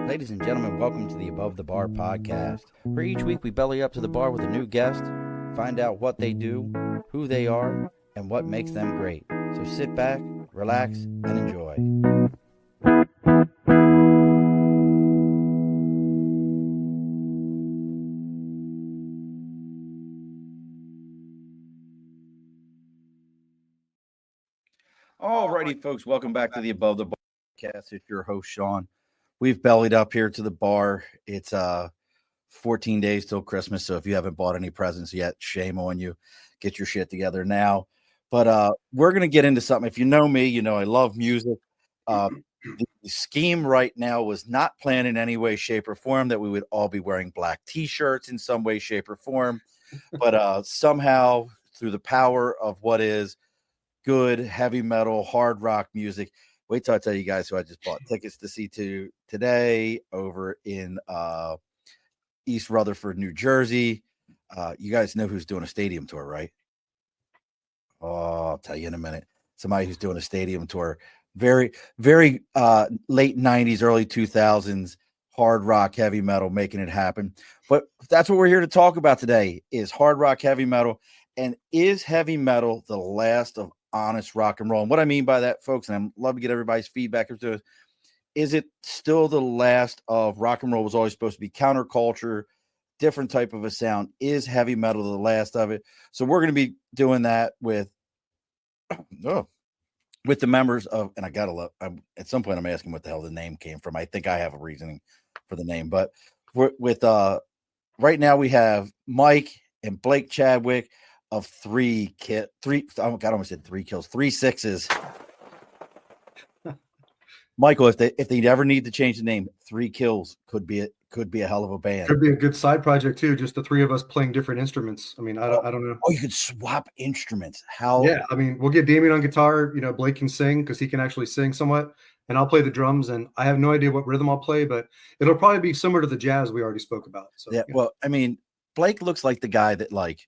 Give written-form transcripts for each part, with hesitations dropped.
Ladies and gentlemen, welcome to the Above the Bar podcast, where each week we belly up to the bar with a new guest, find out what they do, who they are, and what makes them great. So sit back, relax, and enjoy. Alrighty, folks, welcome back to the Above the Bar podcast. It's your host, Sean. We've bellied up here to the bar. It's 14 days till Christmas, so if you haven't bought any presents yet, shame on you. Get your shit together now. But we're going to get into something. If you know me, you know I love music. The scheme right now was not planned in any way, shape, or form that we would all be wearing black T-shirts in some way, shape, or form. But somehow, through the power of what is good heavy metal, hard rock music, wait till I tell you guys who I just bought tickets to see today over in East Rutherford, New Jersey. You guys know who's doing a stadium tour, right? Oh, I'll tell you in a minute. Somebody who's doing a stadium tour. Very, very late 90s, early 2000s, hard rock, heavy metal, making it happen. But that's what we're here to talk about today is hard rock, heavy metal. And is heavy metal the last of honest rock and roll? And what I mean by that, folks, and I'd love to get everybody's feedback to it, is it still the last of rock and roll was always supposed to be counterculture, different type of a sound? Is heavy metal the last of it? So we're going to be doing that with the members of, and I got to love, at some point I'm asking what the hell the name came from. I think I have a reasoning for the name, but with right now we have Mike and Blake Chadwick of three, oh God, I almost said 3 kills, 3 sixes. Michael, if they ever need to change the name, 3 kills could be a hell of a band. Could be a good side project too. Just the 3 of us playing different instruments. I mean, I don't know. Oh, you could swap instruments. How? Yeah, I mean, we'll get Damien on guitar. You know, Blake can sing because he can actually sing somewhat, and I'll play the drums. And I have no idea what rhythm I'll play, but it'll probably be similar to the jazz we already spoke about. So yeah, well, I mean, Blake looks like the guy that like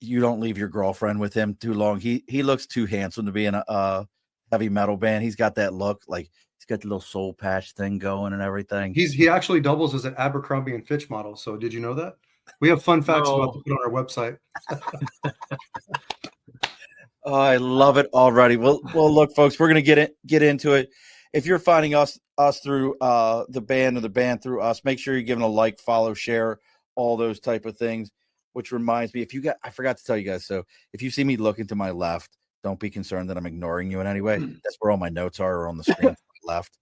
you don't leave your girlfriend with him too long. He looks too handsome to be in a heavy metal band. He's got that look, like he's got the little soul patch thing going and everything. He actually doubles as an Abercrombie and Fitch model. So did you know that? We have fun facts about to put on our website. Oh, I love it already. Well, look, folks, we're gonna get into it. If you're finding us through the band or the band through us, make sure you're giving a like, follow, share, all those type of things. Which reminds me, I forgot to tell you guys. So if you see me looking to my left, don't be concerned that I'm ignoring you in any way. That's where all my notes are on the screen to my left,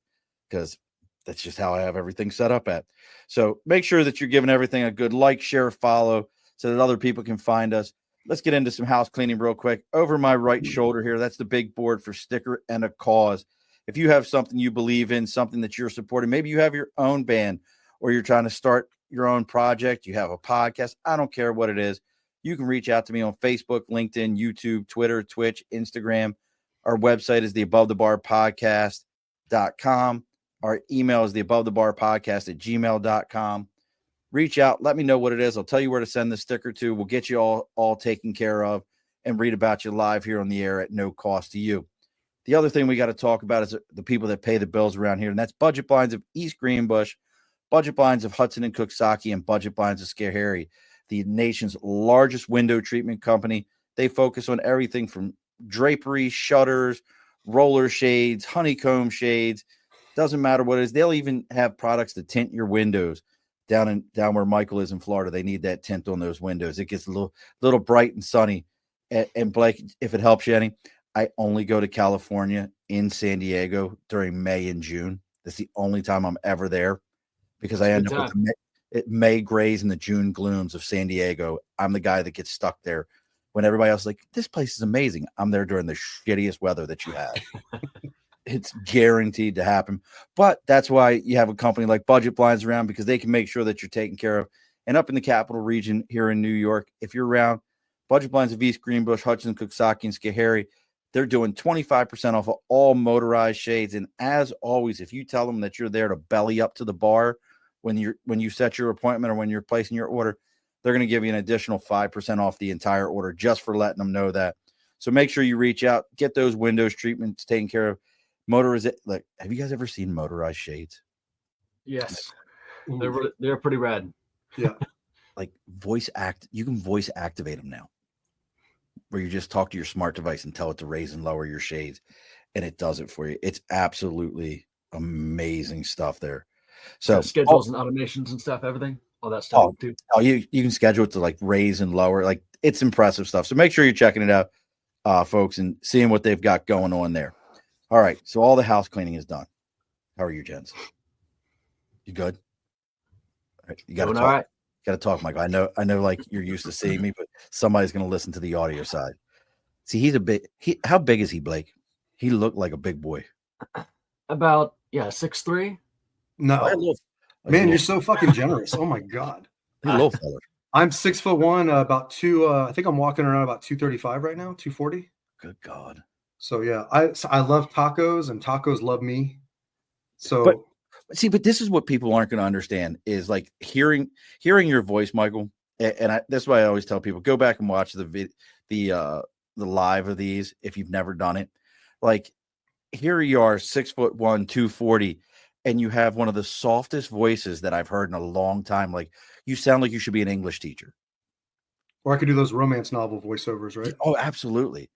because that's just how I have everything set up at. So make sure that you're giving everything a good like, share, follow, so that other people can find us. Let's get into some house cleaning real quick. Over my right shoulder here, that's the big board for Sticker and a Cause. If you have something you believe in, something that you're supporting, maybe you have your own band or you're trying to start your own project, you have a podcast, I don't care what it is, you can reach out to me on Facebook, LinkedIn, YouTube, Twitter, Twitch, Instagram. Our website is theabovethebarpodcast.com. Our email is theabovethebarpodcast@gmail.com. Reach out, let me know what it is. I'll tell you where to send the sticker to. We'll get you all taken care of and read about you live here on the air at no cost to you. The other thing we got to talk about is the people that pay the bills around here, and that's Budget Blinds of East Greenbush, Budget Blinds of Hudson and Cooksaki, and Budget Blinds of Schoharie, the nation's largest window treatment company. They focus on everything from drapery, shutters, roller shades, honeycomb shades. Doesn't matter what it is. They'll even have products to tint your windows. Down where Michael is in Florida, they need that tint on those windows. It gets a little bright and sunny. And Blake, if it helps you any, I only go to California in San Diego during May and June. That's the only time I'm ever there, because I end up with the May grays and the June glooms of San Diego. I'm the guy that gets stuck there when everybody else is like, this place is amazing. I'm there during the shittiest weather that you have. It's guaranteed to happen. But that's why you have a company like Budget Blinds around, because they can make sure that you're taken care of. And up in the capital region here in New York, if you're around Budget Blinds of East Greenbush, Hudson, Cooksaki, and Schoharie, they're doing 25% off of all motorized shades. And as always, if you tell them that you're there to belly up to the bar when you set your appointment or when you're placing your order, they're going to give you an additional 5% off the entire order just for letting them know that. So make sure you reach out, get those windows treatments taken care of. Have you guys ever seen motorized shades? Yes, Ooh, they're pretty rad. yeah. Like you can voice activate them now, where you just talk to your smart device and tell it to raise and lower your shades, and it does it for you. It's absolutely amazing stuff there. So Schedules and automations and stuff, everything, all that stuff oh, too. you can schedule it to like raise and lower. Like it's impressive stuff. So make sure you're checking it out, folks, and seeing what they've got going on there. All right. So all the house cleaning is done. How are you, gents? You good? All right, you got to Doing talk. all right. Got to talk, Michael. I know, like you're used to seeing me, but somebody's going to listen to the audio side. See, he's a big. How big is he, Blake? He looked like a big boy. About 6'3". No, Oh, man, you're so fucking generous. Oh my god. He's a little fella. I'm 6'1", about two. I think I'm walking around about 235 right now, 240. Good God. So yeah, I love tacos, and tacos love me. So But this is what people aren't going to understand is like hearing your voice, Michael. And that's why I always tell people go back and watch the live of these if you've never done it. Like here you are, 6'1", 240, and you have one of the softest voices that I've heard in a long time. Like you sound like you should be an English teacher. or I could do those romance novel voiceovers, right? Oh, absolutely.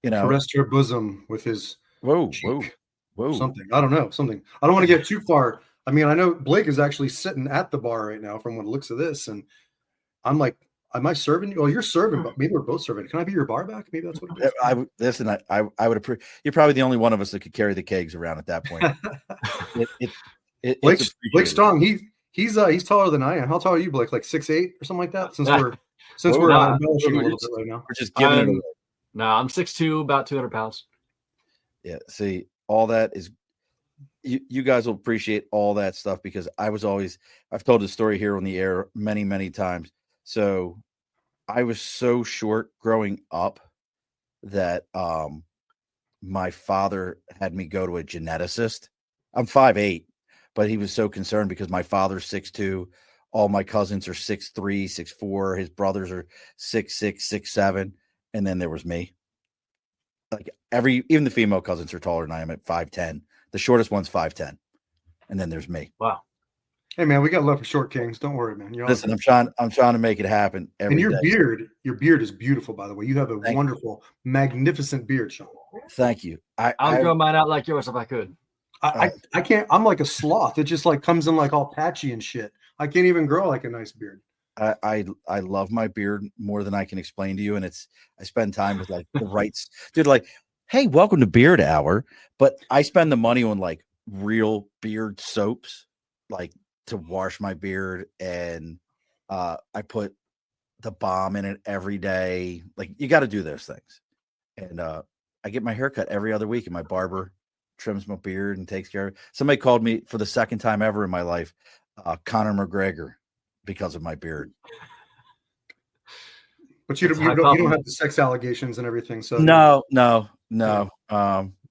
You know, Caress your bosom with his whoa. something. I don't know, something. I don't want to get too far. I mean, I know Blake is actually sitting at the bar right now from what it looks of this, and I'm like, am I serving you? Oh, you're serving, but maybe we're both serving. Can I be your bar back? Maybe that's what it is. I would appreciate. You're probably the only one of us that could carry the kegs around at that point. Blake's strong. He's taller than I am. How tall are you, Blake? Like 6'8" or something like that? Since we're embellishing a little bit right now. We're just giving it away. No, I'm 6'2", about 200 pounds. Yeah. See, all that is you guys will appreciate all that stuff because I've told this story here on the air many, many times. So I was so short growing up that my father had me go to a geneticist. I'm 5'8", but he was so concerned because my father's 6'2", all my cousins are 6'3", 6'4", his brothers are 6'6", 6'7", and then there was me. Like even the female cousins are taller than I am at 5'10". The shortest one's 5'10", and then there's me. Wow. Hey man, we got love for short kings. Don't worry, man. Listen, I'm trying to make it happen every day. Your beard is beautiful, by the way. You have a wonderful, magnificent beard, Sean. Thank you. I'll grow mine out like yours if I could. I can't. I'm like a sloth. It just like comes in like all patchy and shit. I can't even grow like a nice beard. I love my beard more than I can explain to you, and I spend time with like the rights, dude. Like, hey, welcome to Beard Hour. But I spend the money on like real beard soaps, like to wash my beard, and I put the balm in it every day. Like you got to do those things, and I get my hair cut every other week, and my barber trims my beard and takes care of it. Somebody called me for the second time ever in my life, Conor McGregor, because of my beard. But you don't have the sex allegations and everything. So no.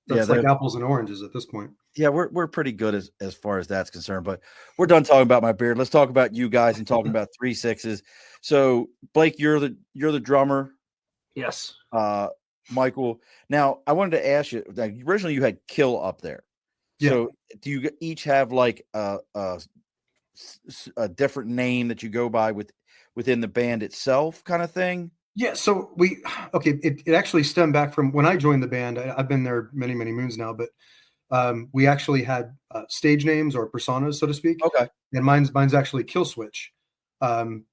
That's like apples and oranges at this point. Yeah, we're pretty good as far as that's concerned. But we're done talking about my beard. Let's talk about you guys and talking about 3 6s. So Blake, you're the drummer. Yes. Michael. Now I wanted to ask you. Like, originally, you had Kill up there. Yeah. So do you each have like a different name that you go by within the band itself, kind of thing? Yeah. So it actually stemmed back from when I joined the band. I've been there many moons now, but we actually had stage names or personas, so to speak. Okay. And mine's actually Kill Switch, and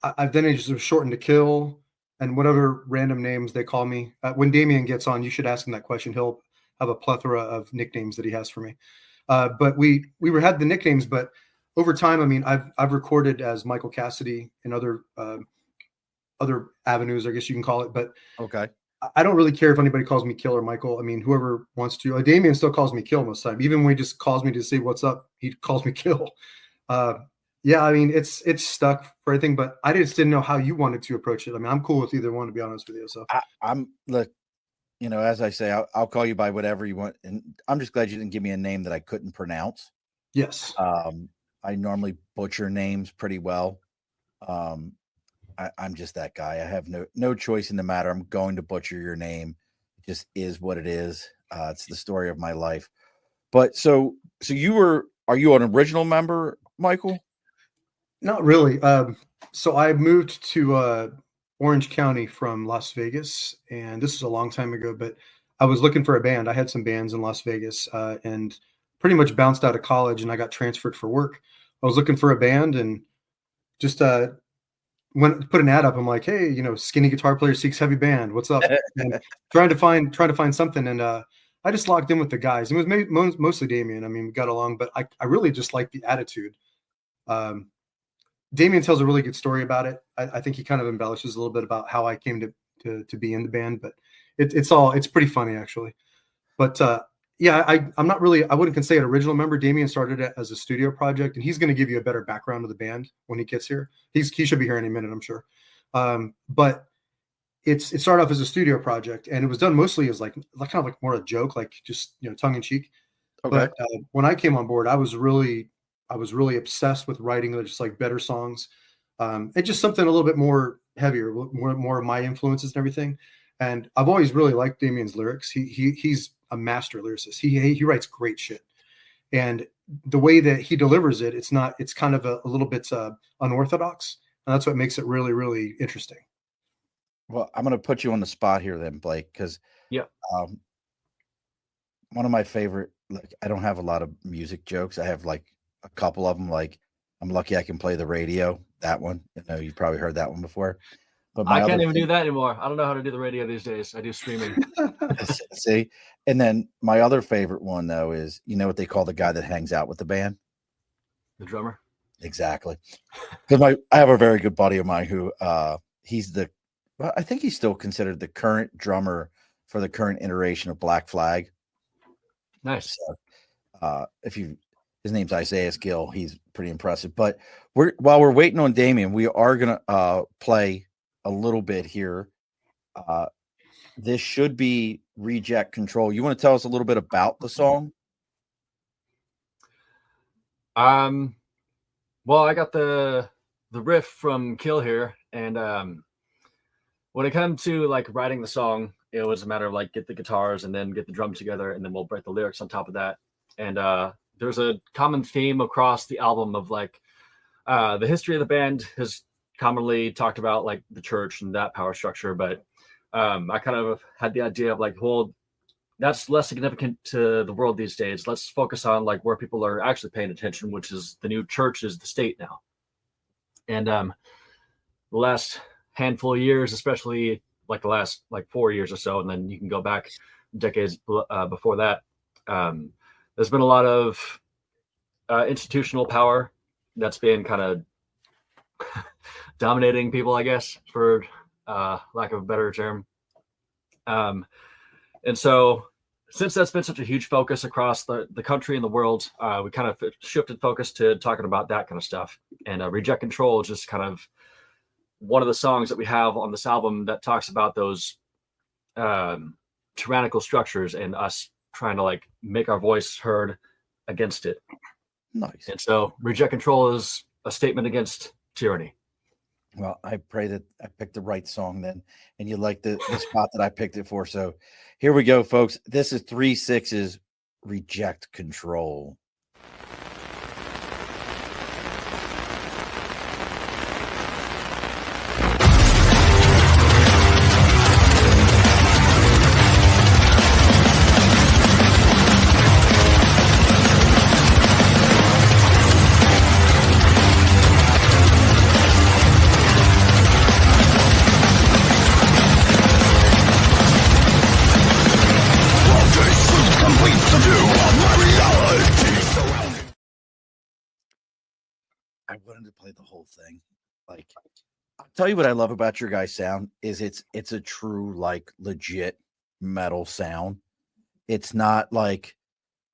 I've then just shortened to Kill and whatever random names they call me. When Damien gets on, you should ask him that question. He'll have a plethora of nicknames that he has for me. But we had the nicknames, but over time, I mean, I've recorded as Michael Cassidy in other avenues, I guess you can call it. But okay, I don't really care if anybody calls me Kill or Michael. I mean, whoever wants to. Damien still calls me Kill most of the time. Even when he just calls me to say what's up, he calls me Kill. Yeah, I mean, it's stuck for everything, but I just didn't know how you wanted to approach it. I mean, I'm cool with either one, to be honest with you. So I'm look, as I say, I'll call you by whatever you want, and I'm just glad you didn't give me a name that I couldn't pronounce. Yes. I normally butcher names pretty well. I'm just that guy. I have no choice in the matter. I'm going to butcher your name. It just is what it is. It's the story of my life. But so you were are you an original member, Michael? Not really. So I moved to Orange County from Las Vegas, and this is a long time ago, but I was looking for a band. I had some bands in Las Vegas, and pretty much bounced out of college, and I got transferred for work. I was looking for a band, and just put an ad up. I'm like, hey, skinny guitar player seeks heavy band. What's up? And trying to find something, and I just locked in with the guys. It was mostly Damien. I mean, we got along, but I really just liked the attitude. Damien tells a really good story about it. I think he kind of embellishes a little bit about how I came to be in the band, but it's pretty funny actually. But yeah, I'm not really, I wouldn't consider an original member. Damien started it as a studio project, and he's going to give you a better background of the band when he gets here. He should be here any minute, I'm sure. But it started off as a studio project, and it was done mostly as like kind of like more a joke, like just tongue in cheek. Okay. But when I came on board, I was really obsessed with writing just like better songs. It's just something a little bit more heavier, more of my influences and everything. And I've always really liked Damien's lyrics. He's a master lyricist. He writes great shit. And the way that he delivers it, it's kind of a little bit unorthodox. And that's what makes it really, really interesting. Well, I'm going to put you on the spot here then, Blake, because one of my favorite, like, I don't have a lot of music jokes. I have like a couple of them. Like, I'm lucky I can play the radio. That one, you've probably heard that one before. But I can't even do that anymore. I don't know how to do the radio these days. I do streaming. See, and then my other favorite one though is, what they call the guy that hangs out with the band? The drummer. Exactly. Because I have a very good buddy of mine who I think he's still considered the current drummer for the current iteration of Black Flag. Nice. So, his name's Isaiah Gill. He's pretty impressive. But while we're waiting on Damien, we are gonna play a little bit here. This should be Reject Control. You want to tell us a little bit about the song? Well, I got the riff from Kill here, and when it comes to like writing the song, it was a matter of like get the guitars and then get the drums together, and then we'll write the lyrics on top of that. And there's a common theme across the album of like the history of the band has commonly talked about like the church and that power structure, but I kind of had the idea of like, well, that's less significant to the world these days. Let's focus on like where people are actually paying attention, which is the new church is the state now. And the last handful of years, especially like the last like 4 years or so, and then you can go back decades before that, there's been a lot of institutional power that's been kind of dominating people, I guess, for lack of a better term. And so since that's been such a huge focus across the country and the world, we kind of shifted focus to talking about that kind of stuff. And Reject Control is just kind of one of the songs that we have on this album that talks about those tyrannical structures and us trying to like make our voice heard against it. Nice. And so Reject Control is a statement against tyranny. Well, I pray that I picked the right song then, and you like the spot that I picked it for. So here we go, folks. This is 3-6's Reject Control. I wanted to play the whole thing. Like, I'll tell you what I love about your guys' sound is it's a true, like, legit metal sound. It's not like,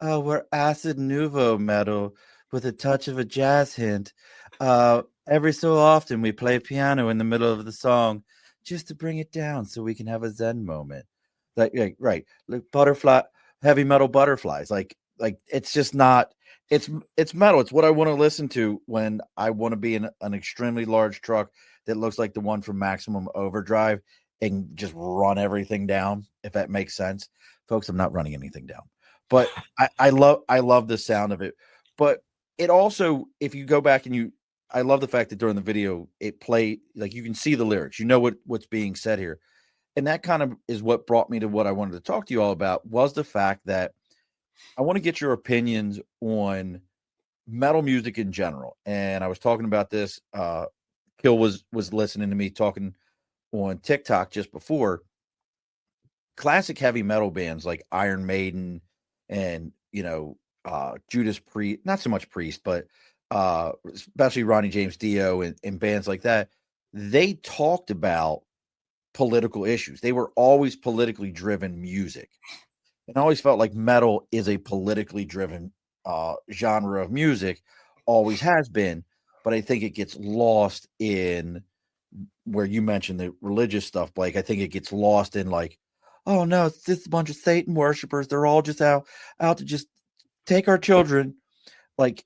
oh, we're acid nouveau metal with a touch of a jazz hint. Every so often we play piano in the middle of the song just to bring it down so we can have a zen moment. Like right, like butterfly, heavy metal butterflies. Like it's just not. It's metal. It's what I want to listen to when I want to be in an extremely large truck that looks like the one from Maximum Overdrive and just run everything down, if that makes sense. Folks, I'm not running anything down. But I love the sound of it. But it also, if you go back and I love the fact that during the video it play like you can see the lyrics, you know what's being said here. And that kind of is what brought me to what I wanted to talk to you all about, was the fact that I want to get your opinions on metal music in general. And I was talking about this. Kill was listening to me talking on TikTok just before. Classic heavy metal bands like Iron Maiden and Judas Priest, not so much Priest, but especially Ronnie James Dio and bands like that, they talked about political issues. They were always politically driven music. And I always felt like metal is a politically driven genre of music, always has been. But I think it gets lost in where you mentioned the religious stuff, Blake. I think it gets lost in like, oh no, it's just a bunch of Satan worshipers. They're all just out to just take our children. Like,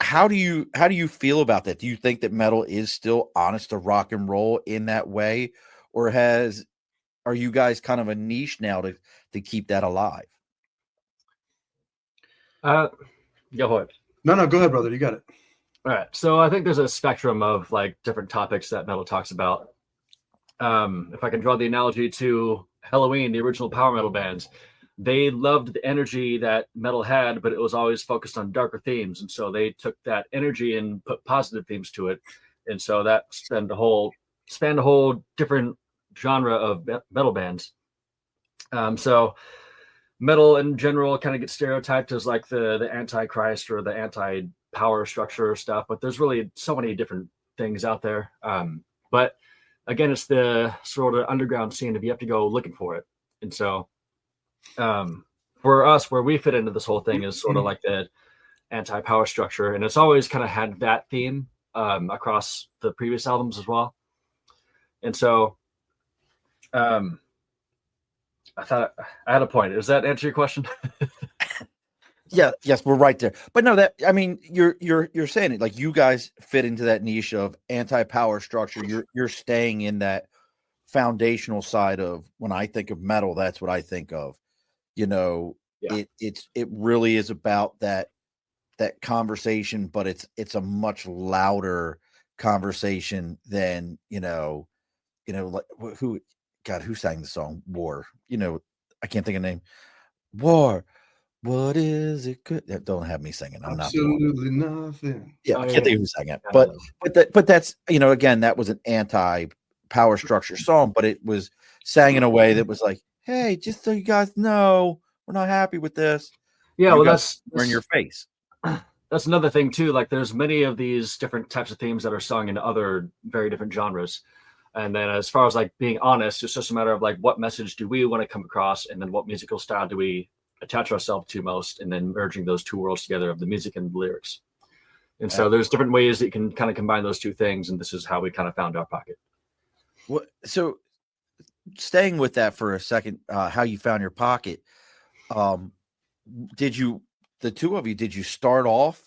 how do you feel about that? Do you think that metal is still honest to rock and roll in that way? Or are you guys kind of a niche now to keep that alive? Go ahead. No, go ahead, brother. You got it. All right. So I think there's a spectrum of like different topics that metal talks about. If I can draw the analogy to Halloween, the original power metal bands, they loved the energy that metal had, but it was always focused on darker themes. And so they took that energy and put positive themes to it. And so that spanned a whole different genre of metal bands. So metal in general kind of gets stereotyped as like the anti-Christ or the anti-power structure stuff, but there's really so many different things out there. But again, it's the sort of underground scene if you have to go looking for it. And so for us, where we fit into this whole thing is sort of like the anti-power structure. And it's always kind of had that theme across the previous albums as well. And so I thought I had a point. Does that answer your question? Yeah, yes, we're right there. But no, you're saying it like you guys fit into that niche of anti-power structure. You're staying in that foundational side of, when I think of metal, that's what I think of. It really is about that conversation, but it's a much louder conversation than like who sang the song War? I can't think of the name. War. What is it good? Don't have me singing. I'm absolutely nothing. Yeah, I can't think of who sang it. But that's again, that was an anti-power structure song, but it was sang in a way that was like, hey, just so you guys know, we're not happy with this. Yeah, well, that's in your face. That's another thing too. Like, there's many of these different types of themes that are sung in other very different genres. And then as far as like being honest, it's just a matter of like, what message do we want to come across? And then what musical style do we attach ourselves to most? And then merging those two worlds together of the music and the lyrics. And so there's different ways that you can kind of combine those two things. And this is how we kind of found our pocket. Well, so staying with that for a second, how you found your pocket. The two of you, did you start off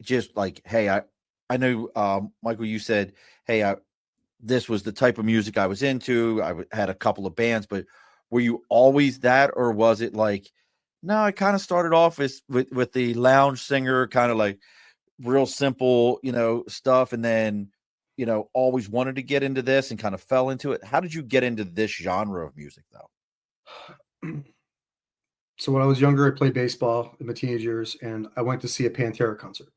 just like, hey, I know, Michael, you said, hey, this was the type of music I was into. I had a couple of bands, but were you always that, or was it like, no, I kind of started off with the lounge singer, kind of like real simple, stuff. And then, always wanted to get into this and kind of fell into it. How did you get into this genre of music though? So when I was younger, I played baseball in my teenage years, and I went to see a Pantera concert.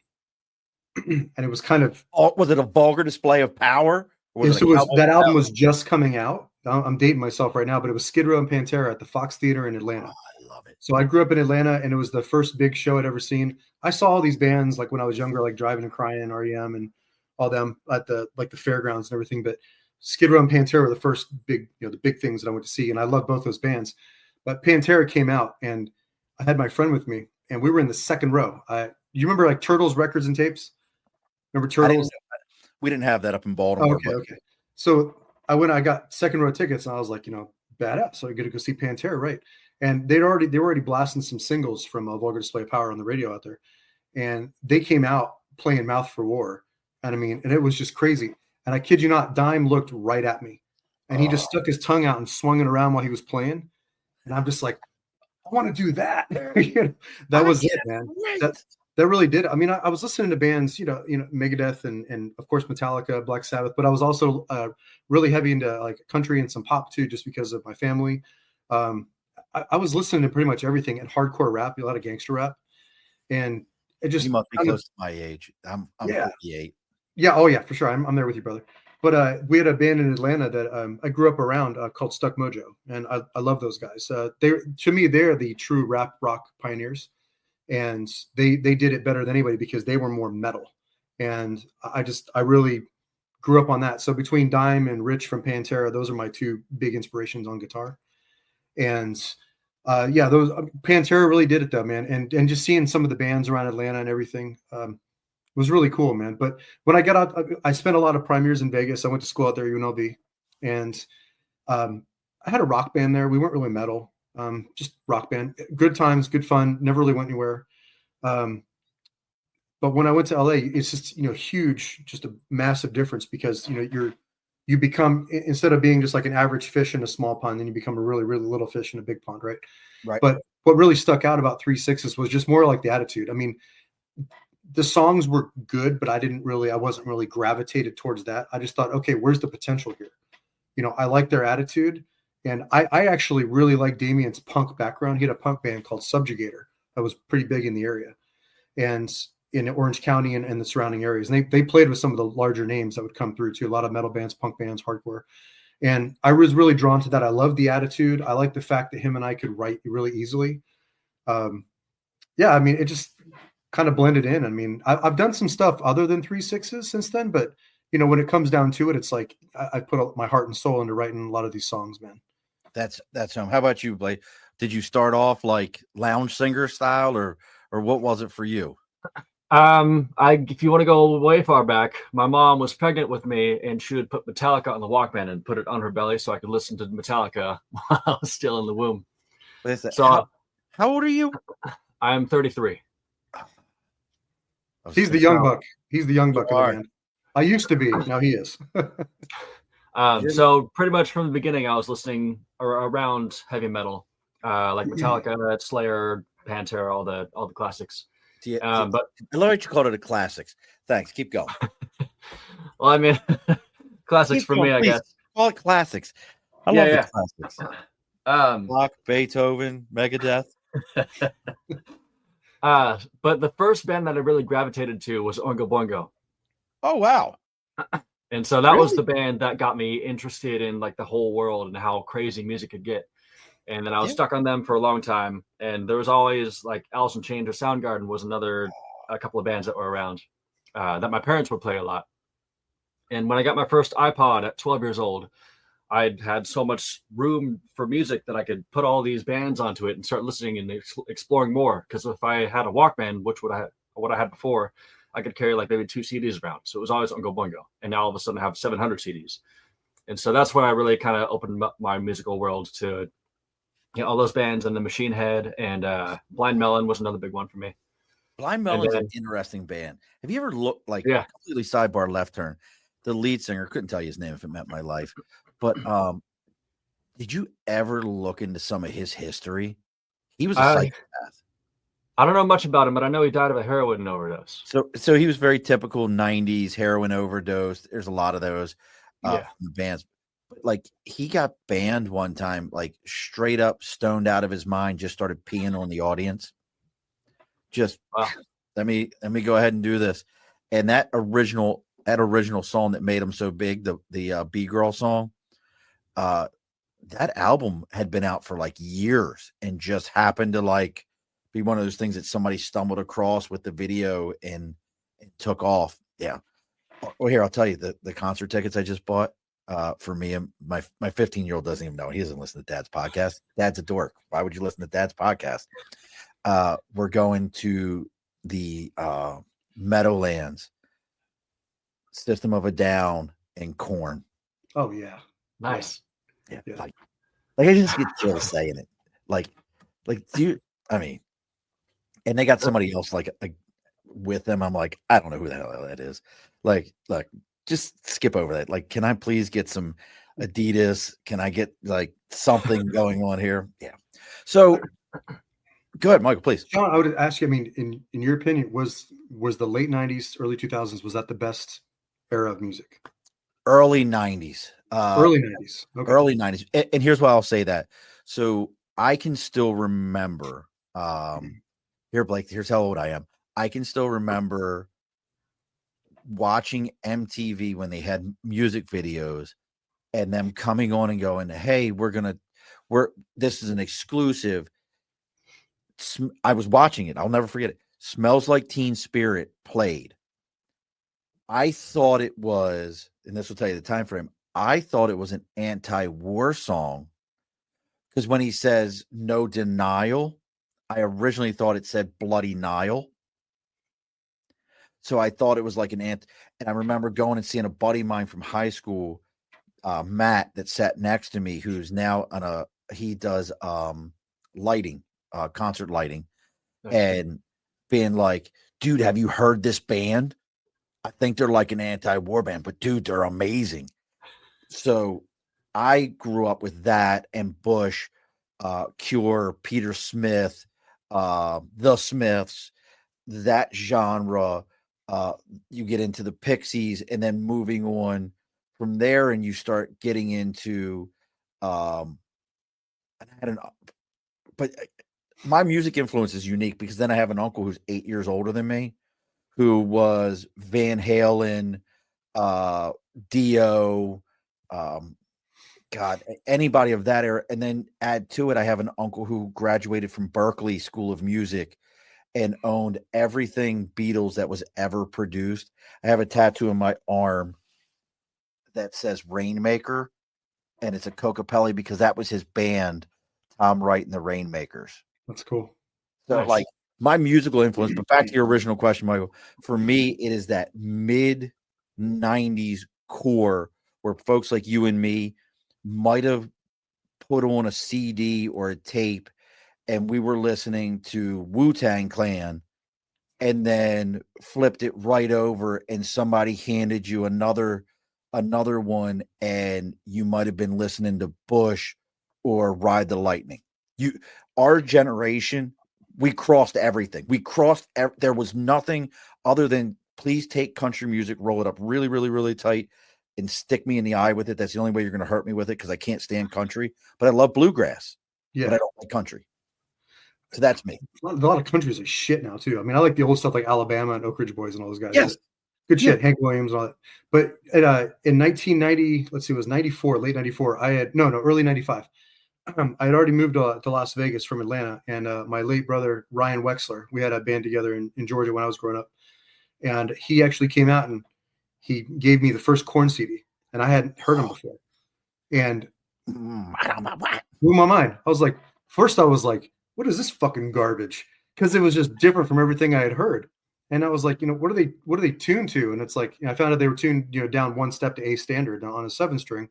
And it was kind of... Was it a vulgar display of power? That album was just coming out. I'm dating myself right now, but it was Skid Row and Pantera at the Fox Theater in Atlanta. Oh, I love it. So I grew up in Atlanta, and it was the first big show I'd ever seen. I saw all these bands like when I was younger, like Driving and Crying, REM, and all them at the fairgrounds and everything. But Skid Row and Pantera were the first big, the big things that I went to see, and I love both those bands. But Pantera came out, and I had my friend with me, and we were in the second row. You remember like Turtles records and tapes? Remember Turtles? We didn't have that up in Baltimore. Oh, okay. So I got second row tickets, and I was like, badass. So I get to go see Pantera, right? And they were already blasting some singles from Vulgar Display of Power on the radio out there, and they came out playing Mouth for War, and it was just crazy. And I kid you not, Dime looked right at me, and he just stuck his tongue out and swung it around while he was playing, and I'm just like, I want to do that. That was it, man. that really did. I mean, I was listening to bands, Megadeth and of course Metallica, Black Sabbath, but I was also really heavy into like country and some pop too, just because of my family. I was listening to pretty much everything, and hardcore rap, a lot of gangster rap, and it just You must be kind of, close to my age. I'm yeah, 48. yeah, oh yeah, for sure. I'm there with you, brother. But we had a band in Atlanta that I grew up around called Stuck Mojo, and I love those guys. To me, they're the true rap rock pioneers, and they did it better than anybody because they were more metal, and I really grew up on that. So between Dime and Rich from Pantera, those are my two big inspirations on guitar. And yeah, those Pantera really did it though, man. And just seeing some of the bands around Atlanta and everything was really cool, man. But when I got out, I spent a lot of prime years in Vegas. I went to school out there, UNLV, and I had a rock band there. We weren't really metal, just rock band. Good times, good fun. Never really went anywhere. But when I went to LA, it's just, huge, just a massive difference because, you become, instead of being just like an average fish in a small pond, then you become a really, really little fish in a big pond. Right. Right. But what really stuck out about 3 6s was just more like the attitude. I mean, the songs were good, but I wasn't really gravitated towards that. I just thought, okay, where's the potential here? I like their attitude. And I actually really like Damien's punk background. He had a punk band called Subjugator that was pretty big in the area and in Orange County and the surrounding areas. And they played with some of the larger names that would come through too. A lot of metal bands, punk bands, hardcore. And I was really drawn to that. I love the attitude. I like the fact that him and I could write really easily. Yeah, I mean, it just kind of blended in. I mean, I've done some stuff other than 3 6s since then, but when it comes down to it, it's like I put my heart and soul into writing a lot of these songs, man. That's How about you, Blake? Did you start off like lounge singer style or what was it for you? If you want to go way far back, my mom was pregnant with me and she would put Metallica on the Walkman and put it on her belly so I could listen to Metallica while I was still in the womb. Listen, So how old are you? I'm 33. He's the young buck. He's the young buck of the band. I used to be. Now he is. So pretty much from the beginning, I was listening around heavy metal, like Metallica, Slayer, Pantera, all the classics. But I love what you called it, a classics. Thanks. Keep going. Well, I mean, classics for me, I guess. Call it classics. I love the classics. Bach, Beethoven, Megadeth. But the first band that I really gravitated to was Oingo Boingo. Oh wow! And so that was the band that got me interested in like the whole world and how crazy music could get. And then I was stuck on them for a long time. And there was always like Alice in Chains or Soundgarden was a couple of bands that were around that my parents would play a lot. And when I got my first iPod at 12 years old, I'd had so much room for music that I could put all these bands onto it and start listening and exploring more. Because if I had a Walkman, which what I had before, I could carry like maybe 2 CDs around. So it was always Oingo Boingo. And now all of a sudden I have 700 CDs. And so that's when I really kind of opened up my musical world to all those bands, and the Machine Head and Blind Melon was another big one for me. Blind Melon's an interesting band. Have you ever looked completely sidebar left turn? The lead singer, couldn't tell you his name if it meant my life. But did you ever look into some of his history? He was a psychopath. I don't know much about him, but I know he died of a heroin overdose. So he was very typical 90s heroin overdose. There's a lot of those from the bands. But like he got banned one time, like straight up stoned out of his mind, just started peeing on the audience. Just let me go ahead and do this. And that original song that made him so big, the B-Girl song, that album had been out for like years and just happened to like be one of those things that somebody stumbled across with the video and took off. Yeah. Well, here, I'll tell you the concert tickets I just bought for me and my 15-year-old doesn't even know. He doesn't listen to Dad's podcast. Dad's a dork. Why would you listen to Dad's podcast? We're going to the Meadowlands, System of a Down, and Korn. Oh yeah, nice. Yeah. Like I just get chills saying it. Like do you? I mean, and they got somebody else like with them. I'm like, I don't know who the hell that is. Like, just skip over that. Like, can I please get some Adidas? Can I get like something going on here? Yeah. So Go ahead, Michael, please. Sean, I would ask you, I mean, in your opinion, was the late 90s, early 2000s, was that the best era of music? Early 90s. Early 90s. Okay. Early 90s. And here's why I'll say that. So I can still remember, here, Blake, here's how old I am. I can still remember watching MTV when they had music videos and them coming on and going, hey, this is an exclusive. I was watching it. I'll never forget it. Smells Like Teen Spirit played. I thought it was, and this will tell you the time frame. I thought it was an anti-war song because when he says no denial, I originally thought it said bloody Nile. So I thought it was like and I remember going and seeing a buddy of mine from high school, Matt, that sat next to me, who's now he does lighting, concert lighting, and being like, dude, have you heard this band? I think they're like an anti-war band, but dude, they're amazing. So I grew up with that and Bush, Cure, Peter Smith, the Smiths, that genre. You get into the Pixies, and then moving on from there, and you start getting into but my music influence is unique because then I have an uncle who's 8 years older than me, who was Van Halen, Dio, God, anybody of that era. And then add to it, I have an uncle who graduated from Berkeley School of Music and owned everything Beatles that was ever produced. I have a tattoo on my arm that says Rainmaker, and it's a Cocapelli because that was his band, Tom Wright and the Rainmakers. That's cool. So Nice. like my musical influence, but back to your original question, Michael, for me, it is that mid 90s core where folks like you and me might have put on a CD or a tape and we were listening to Wu-Tang Clan and then flipped it right over and somebody handed you another one and you might have been listening to Bush or Ride the Lightning. Our generation, we crossed everything. There was nothing other than please take country music, roll it up really, really, really tight and stick me in the eye with it. That's the only way you're going to hurt me with it because I can't stand country, but I love bluegrass, but I don't like country. So that's me. A lot of countries are shit now too. I mean, I like the old stuff like Alabama and Oak Ridge Boys and all those guys. Yes. Good shit. Hank Williams and all that. But in 1990, let's see, it was 94, late 94. Early 95. I had already moved to Las Vegas from Atlanta, and my late brother, Ryan Wexler, we had a band together in Georgia when I was growing up. And he actually came out and he gave me the first Korn CD, and I hadn't heard him before. And blew my mind. I was like, what is this fucking garbage? Because it was just different from everything I had heard. And I was like, what are they tuned to? And it's like, I found out they were tuned, down one step to A standard on a 7-string.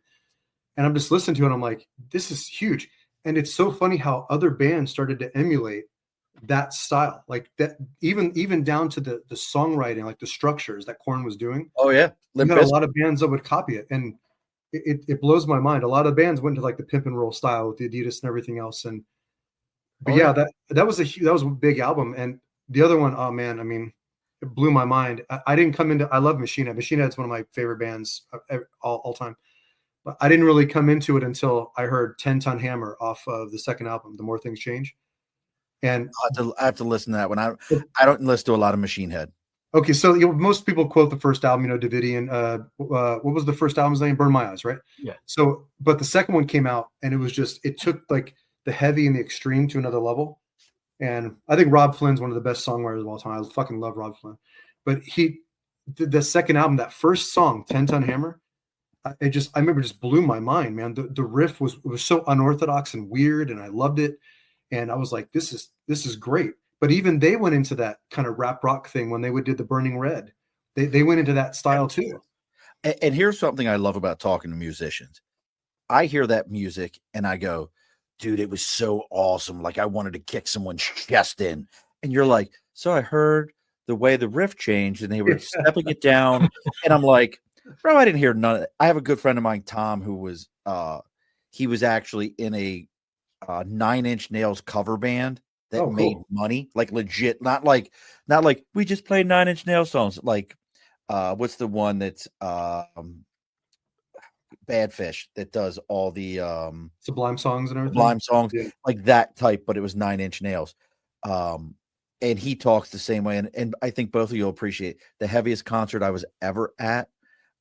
And I'm just listening to it. And I'm like, this is huge. And it's so funny how other bands started to emulate that style, like that, even down to the songwriting, like the structures that Korn was doing. Oh yeah. You got a lot of bands that would copy it. And it blows my mind. A lot of bands went to like the pimp and roll style with the Adidas and everything else. That was a big album. And the other one, oh man, I mean, it blew my mind. I didn't come into, I love Machine Head. Machine Head's one of my favorite bands all time. But I didn't really come into it until I heard 10 Ton Hammer off of the second album, The More Things Change. And I have to listen to that one. I don't listen to a lot of Machine Head. Okay, so most people quote the first album, Davidian. What was the first album's name? Burn My Eyes, right? Yeah. So, but the second one came out, and it took like the heavy and the extreme to another level. And I think Rob Flynn's one of the best songwriters of all time. I fucking love Rob Flynn. But the second album, that first song, 10 Ton Hammer, I remember just blew my mind, man. The riff was so unorthodox and weird, and I loved it. And I was like, this is great. But even they went into that kind of rap rock thing when they did the Burning Red. They went into that style too. And here's something I love about talking to musicians. I hear that music and I go, dude, it was so awesome. Like I wanted to kick someone's chest in. And you're like, so I heard the way the riff changed and they were stepping it down. And I'm like, bro, I didn't hear none of it. I have a good friend of mine, Tom, who was he was actually in a 9 Inch Nails cover band that made money, like legit, not like we just play Nine Inch Nails songs. Like, what's the one that's Bad Fish that does all the Sublime songs and everything? Sublime songs, Yeah. like that type, but it was Nine Inch Nails. And he talks the same way. And I think both of you will appreciate the heaviest concert I was ever at.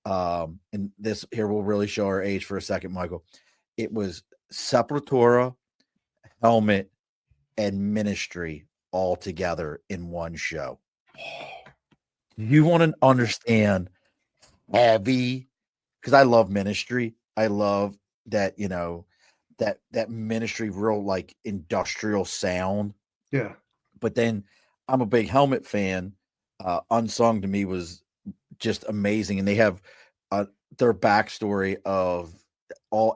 And this here will really show our age for a second, Michael. It was Sepultura, Helmet, and Ministry all together in one show. You want to understand heavy? Because I love Ministry. I love that, that Ministry, real like industrial sound. Yeah. But then I'm a big Helmet fan. Unsung to me was just amazing. And they have their backstory of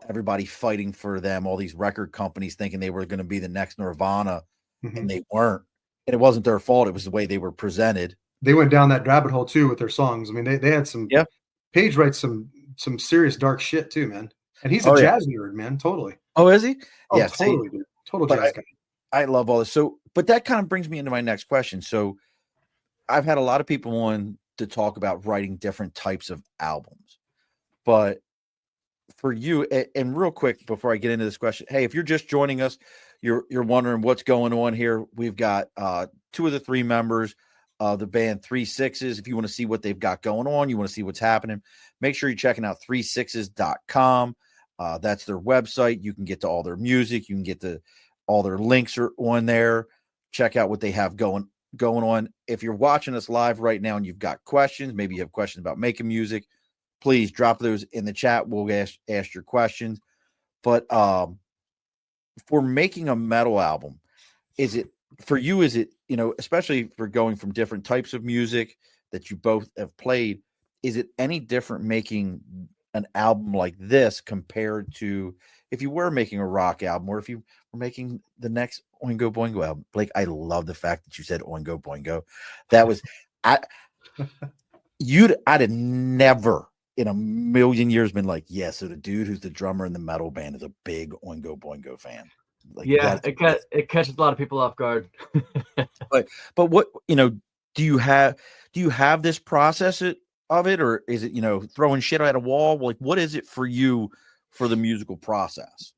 everybody fighting for them, all these record companies thinking they were going to be the next Nirvana, and they weren't. And it wasn't their fault. It was the way they were presented. They went down that rabbit hole too with their songs. I mean, they had some. Yeah. Page writes some serious dark shit too, man. And he's a jazz nerd, man. Totally. Oh, is he? Oh, yeah, totally, dude. Total jazz guy. I love all this. So, but that kind of brings me into my next question. So, I've had a lot of people on to talk about writing different types of albums, but for you, and real quick before I get into this question, hey, if you're just joining us, you're wondering what's going on here. We've got 2 of the 3 members of the band 3 Sixes. If you want to see what they've got going on, you want to see what's happening, make sure you're checking out 36s.com. That's their website. You can get to all their music. You can get to all their links are on there. Check out what they have going on. If you're watching us live right now and you've got questions, maybe you have questions about making music, please drop those in the chat. We'll ask your questions. But for making a metal album, is it, especially for going from different types of music that you both have played, is it any different making an album like this compared to if you were making a rock album, or if you were making the next Oingo Boingo album? Blake, I love the fact that you said Oingo Boingo. That was, I'd have never in a million years been like, yeah, so the dude who's the drummer in the metal band is a big Oingo Boingo fan. Like, yeah, it catches a lot of people off guard. but what, do you have this process of it, or is it, throwing shit at a wall? Like, what is it for you for the musical process?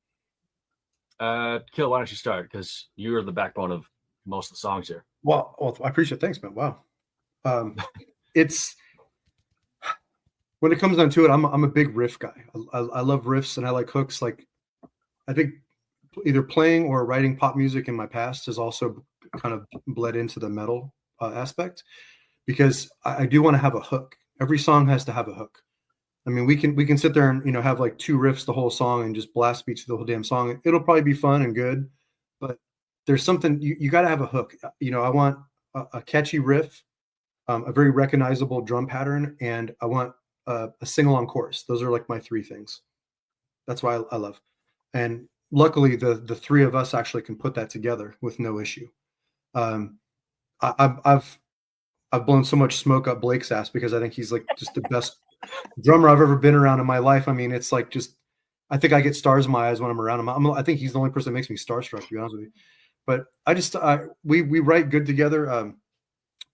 Kill, why don't you start? Because you're the backbone of most of the songs here. Well, I appreciate it. Thanks, man. Wow. It's, when it comes down to it, I'm a big riff guy. I love riffs and I like hooks. Like, I think either playing or writing pop music in my past has also kind of bled into the metal aspect, because I do want to have a hook. Every song has to have a hook. I mean, we can sit there and, have like 2 riffs the whole song and just blast beats the whole damn song. It'll probably be fun and good, but there's something, you got to have a hook. I want a catchy riff, a very recognizable drum pattern, and I want a sing-along chorus. Those are like my 3 things. That's why I love. And luckily the 3 of us actually can put that together with no issue. I've blown so much smoke up Blake's ass because I think he's like just the best drummer I've ever been around in my life. I mean, it's like, I think I get stars in my eyes when I'm around him. I think he's the only person that makes me starstruck, to be honest with you. But we write good together.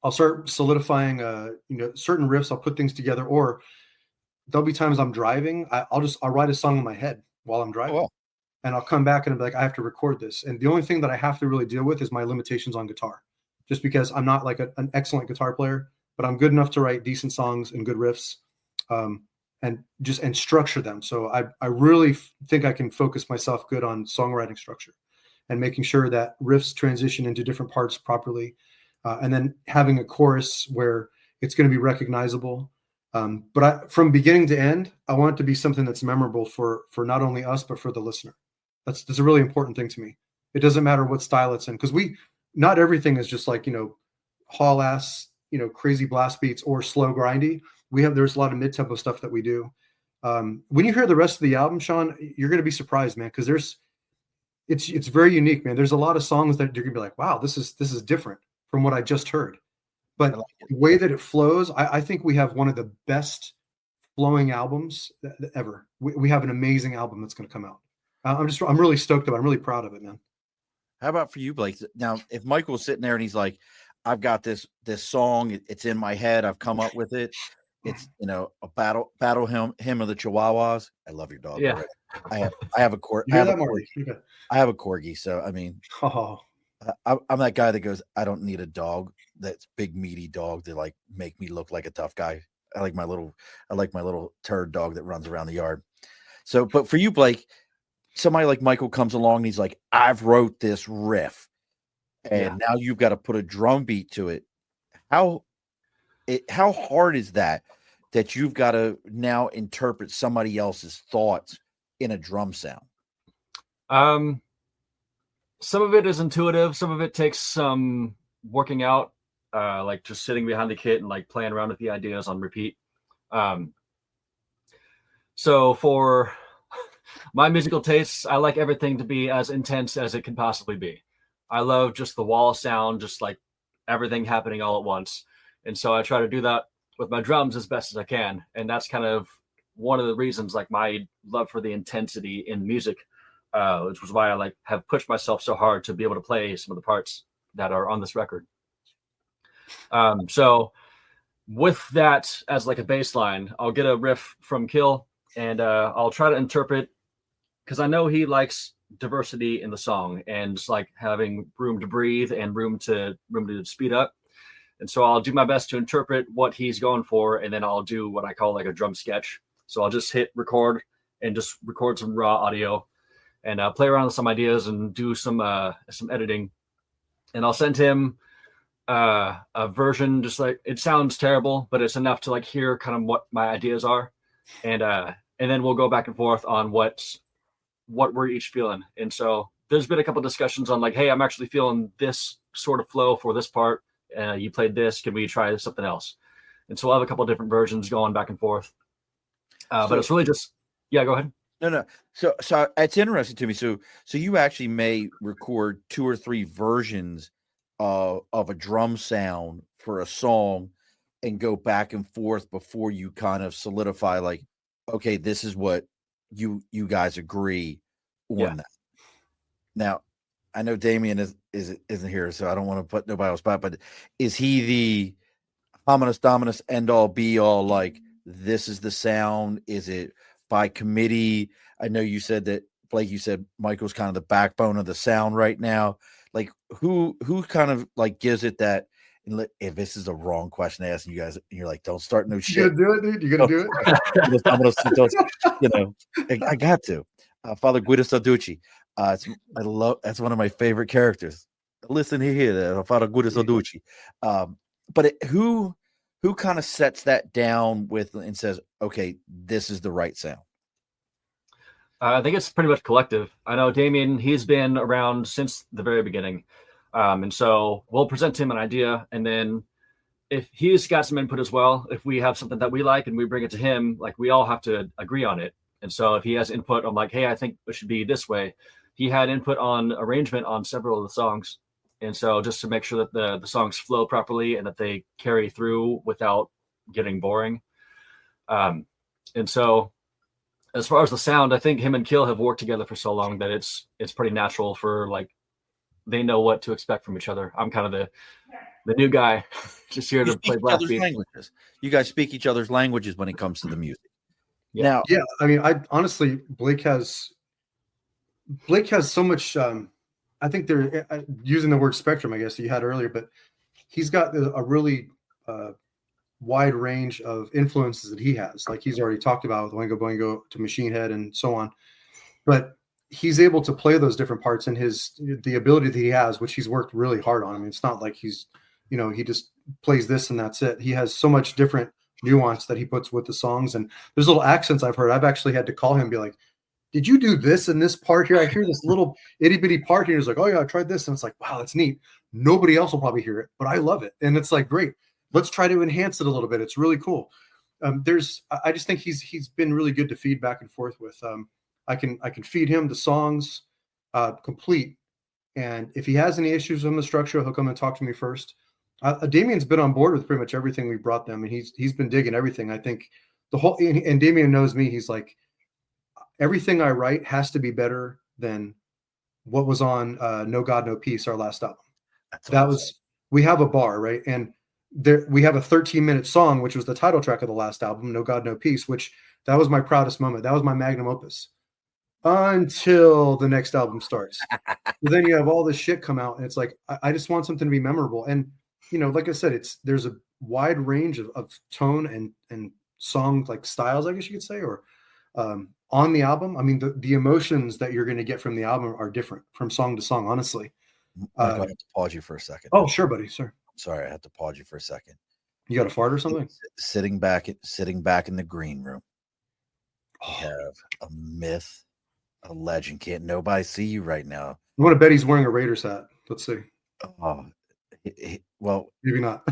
I'll start solidifying, certain riffs. I'll put things together, or there'll be times I'm driving. I'll write a song in my head while I'm driving. Oh, wow. And I'll come back and I'll be like, I have to record this. And the only thing that I have to really deal with is my limitations on guitar, just because I'm not like an excellent guitar player, but I'm good enough to write decent songs and good riffs, and structure them. So I really think I can focus myself good on songwriting structure and making sure that riffs transition into different parts properly. And then having a chorus where it's going to be recognizable. But from beginning to end, I want it to be something that's memorable for not only us, but for the listener. That's a really important thing to me. It doesn't matter what style it's in, because not everything is just like, haul ass, crazy blast beats or slow grindy. There's a lot of mid-tempo stuff that we do. When you hear the rest of the album, Sean, you're going to be surprised, man, because it's very unique, man. There's a lot of songs that you're going to be like, wow, this is different from what I just heard. But the way that it flows, I think we have one of the best flowing albums ever. We have an amazing album that's going to come out. I'm really stoked about it. I'm really proud of it, man. How about for you, Blake? Now, if Michael's sitting there and he's like, "I've got this song. It's in my head. I've come up with it. It's a battle hymn of the Chihuahuas." I love your dog Yeah. already. I have a You hear that, Marty? Okay. I have a corgi, so I mean, Oh, I'm that guy that goes, I don't need a dog that's big meaty dog to like make me look like a tough guy. I like my little turd dog that runs around the yard. So, but for you, Blake, somebody like Michael comes along and he's like, I've wrote this riff, and now you've got to put a drum beat to it. How hard is that you've got to now interpret somebody else's thoughts in a drum sound? Some of it is intuitive. Some of it takes some working out, like just sitting behind the kit and like playing around with the ideas on repeat. So for my musical tastes, I like everything to be as intense as it can possibly be. I love just the wall of sound, just like everything happening all at once. And so I try to do that with my drums as best as I can. And that's kind of one of the reasons, like my love for the intensity in music, which was why I have pushed myself so hard to be able to play some of the parts that are on this record. So with that as like a baseline, I'll get a riff from Kill and I'll try to interpret, because I know he likes diversity in the song and just like having room to breathe and room to speed up. And so I'll do my best to interpret what he's going for, and then I'll do what I call like a drum sketch. So I'll just hit record and just record some raw audio and play around with some ideas and do some editing. And I'll send him a version, just like, it sounds terrible, but it's enough to like hear kind of what my ideas are. And then we'll go back and forth on what we're each feeling. And so there's been a couple discussions on like, hey, I'm actually feeling this sort of flow for this part. You played this. Can we try something else? And so we'll have a couple of different versions going back and forth. But it's really just, go ahead. No. So it's interesting to me. So you actually may record 2 or 3 versions of a drum sound for a song and go back and forth before you kind of solidify, like, okay, this is what you guys agree on that. Now, I know Damien isn't here, so I don't want to put nobody on the spot, but is he the hominis dominus end all be all, like, this is the sound? Is it by committee? I know you said that, Blake, you said Michael's kind of the backbone of the sound right now. Like, who kind of like gives it that? If this is a wrong question to ask you guys, and you're like, don't start no shit. You gonna do it, dude? You gonna do it? I got to. Father Guido Sarducci. That's one of my favorite characters. Listen here, Father Guido Sarducci. But who kind of sets that down with and says, okay, this is the right sound? I think it's pretty much collective. I know Damien, he's been around since the very beginning. And so we'll present him an idea. And then if he's got some input as well, if we have something that we like and we bring it to him, like we all have to agree on it. And so if he has input on like, hey, I think it should be this way. He had input on arrangement on several of the songs. And so just to make sure that the songs flow properly and that they carry through without getting boring. And so as far as the sound, I think him and Kill have worked together for so long that it's pretty natural for like, they know what to expect from each other. I'm kind of the new guy just here to play blast beat. Languages. You guys speak each other's languages when it comes to the music. Yeah. Now, I mean, I honestly, Blake has so much. I think they're using the word spectrum, I guess, that you had earlier, but he's got a really wide range of influences that he has. Like he's already talked about with Oingo Boingo to Machine Head and so on. But he's able to play those different parts, and the ability that he has, which he's worked really hard on. I mean, it's not like he's, he just plays this and that's it. He has so much different nuance that he puts with the songs, and there's little accents I've heard. I've actually had to call him and be like, did you do this in this part here? I hear this little itty bitty part here. He's like, oh yeah, I tried this. And it's like, wow, that's neat. Nobody else will probably hear it, but I love it. And it's like, great, let's try to enhance it a little bit. It's really cool. I just think he's been really good to feed back and forth with. I can feed him the songs complete. And if he has any issues on the structure, he'll come and talk to me first. Damien's been on board with pretty much everything we brought them, and he's been digging everything. I think and Damien knows me. He's like, everything I write has to be better than what was on No God, No Peace, our last album. That's That awesome. was, we have a bar, right? And there we have a 13-minute song, which was the title track of the last album, No God, No Peace, which that was my proudest moment. That was my magnum opus until the next album starts. But then you have all this shit come out, and it's like, I just want something to be memorable. And, you know, like I said, there's a wide range of tone and song like styles, I guess you could say, or on the album. I mean, the emotions that you're going to get from the album are different from song to song, honestly. Michael, I have to pause you for a second. Oh, sure, buddy. Sir. Sorry, I have to pause you for a second. You got a fart or something? Sitting back in the green room. We have a myth, a legend. Can't nobody see you right now. I want to bet he's wearing a Raiders hat. Let's see. Well, maybe not.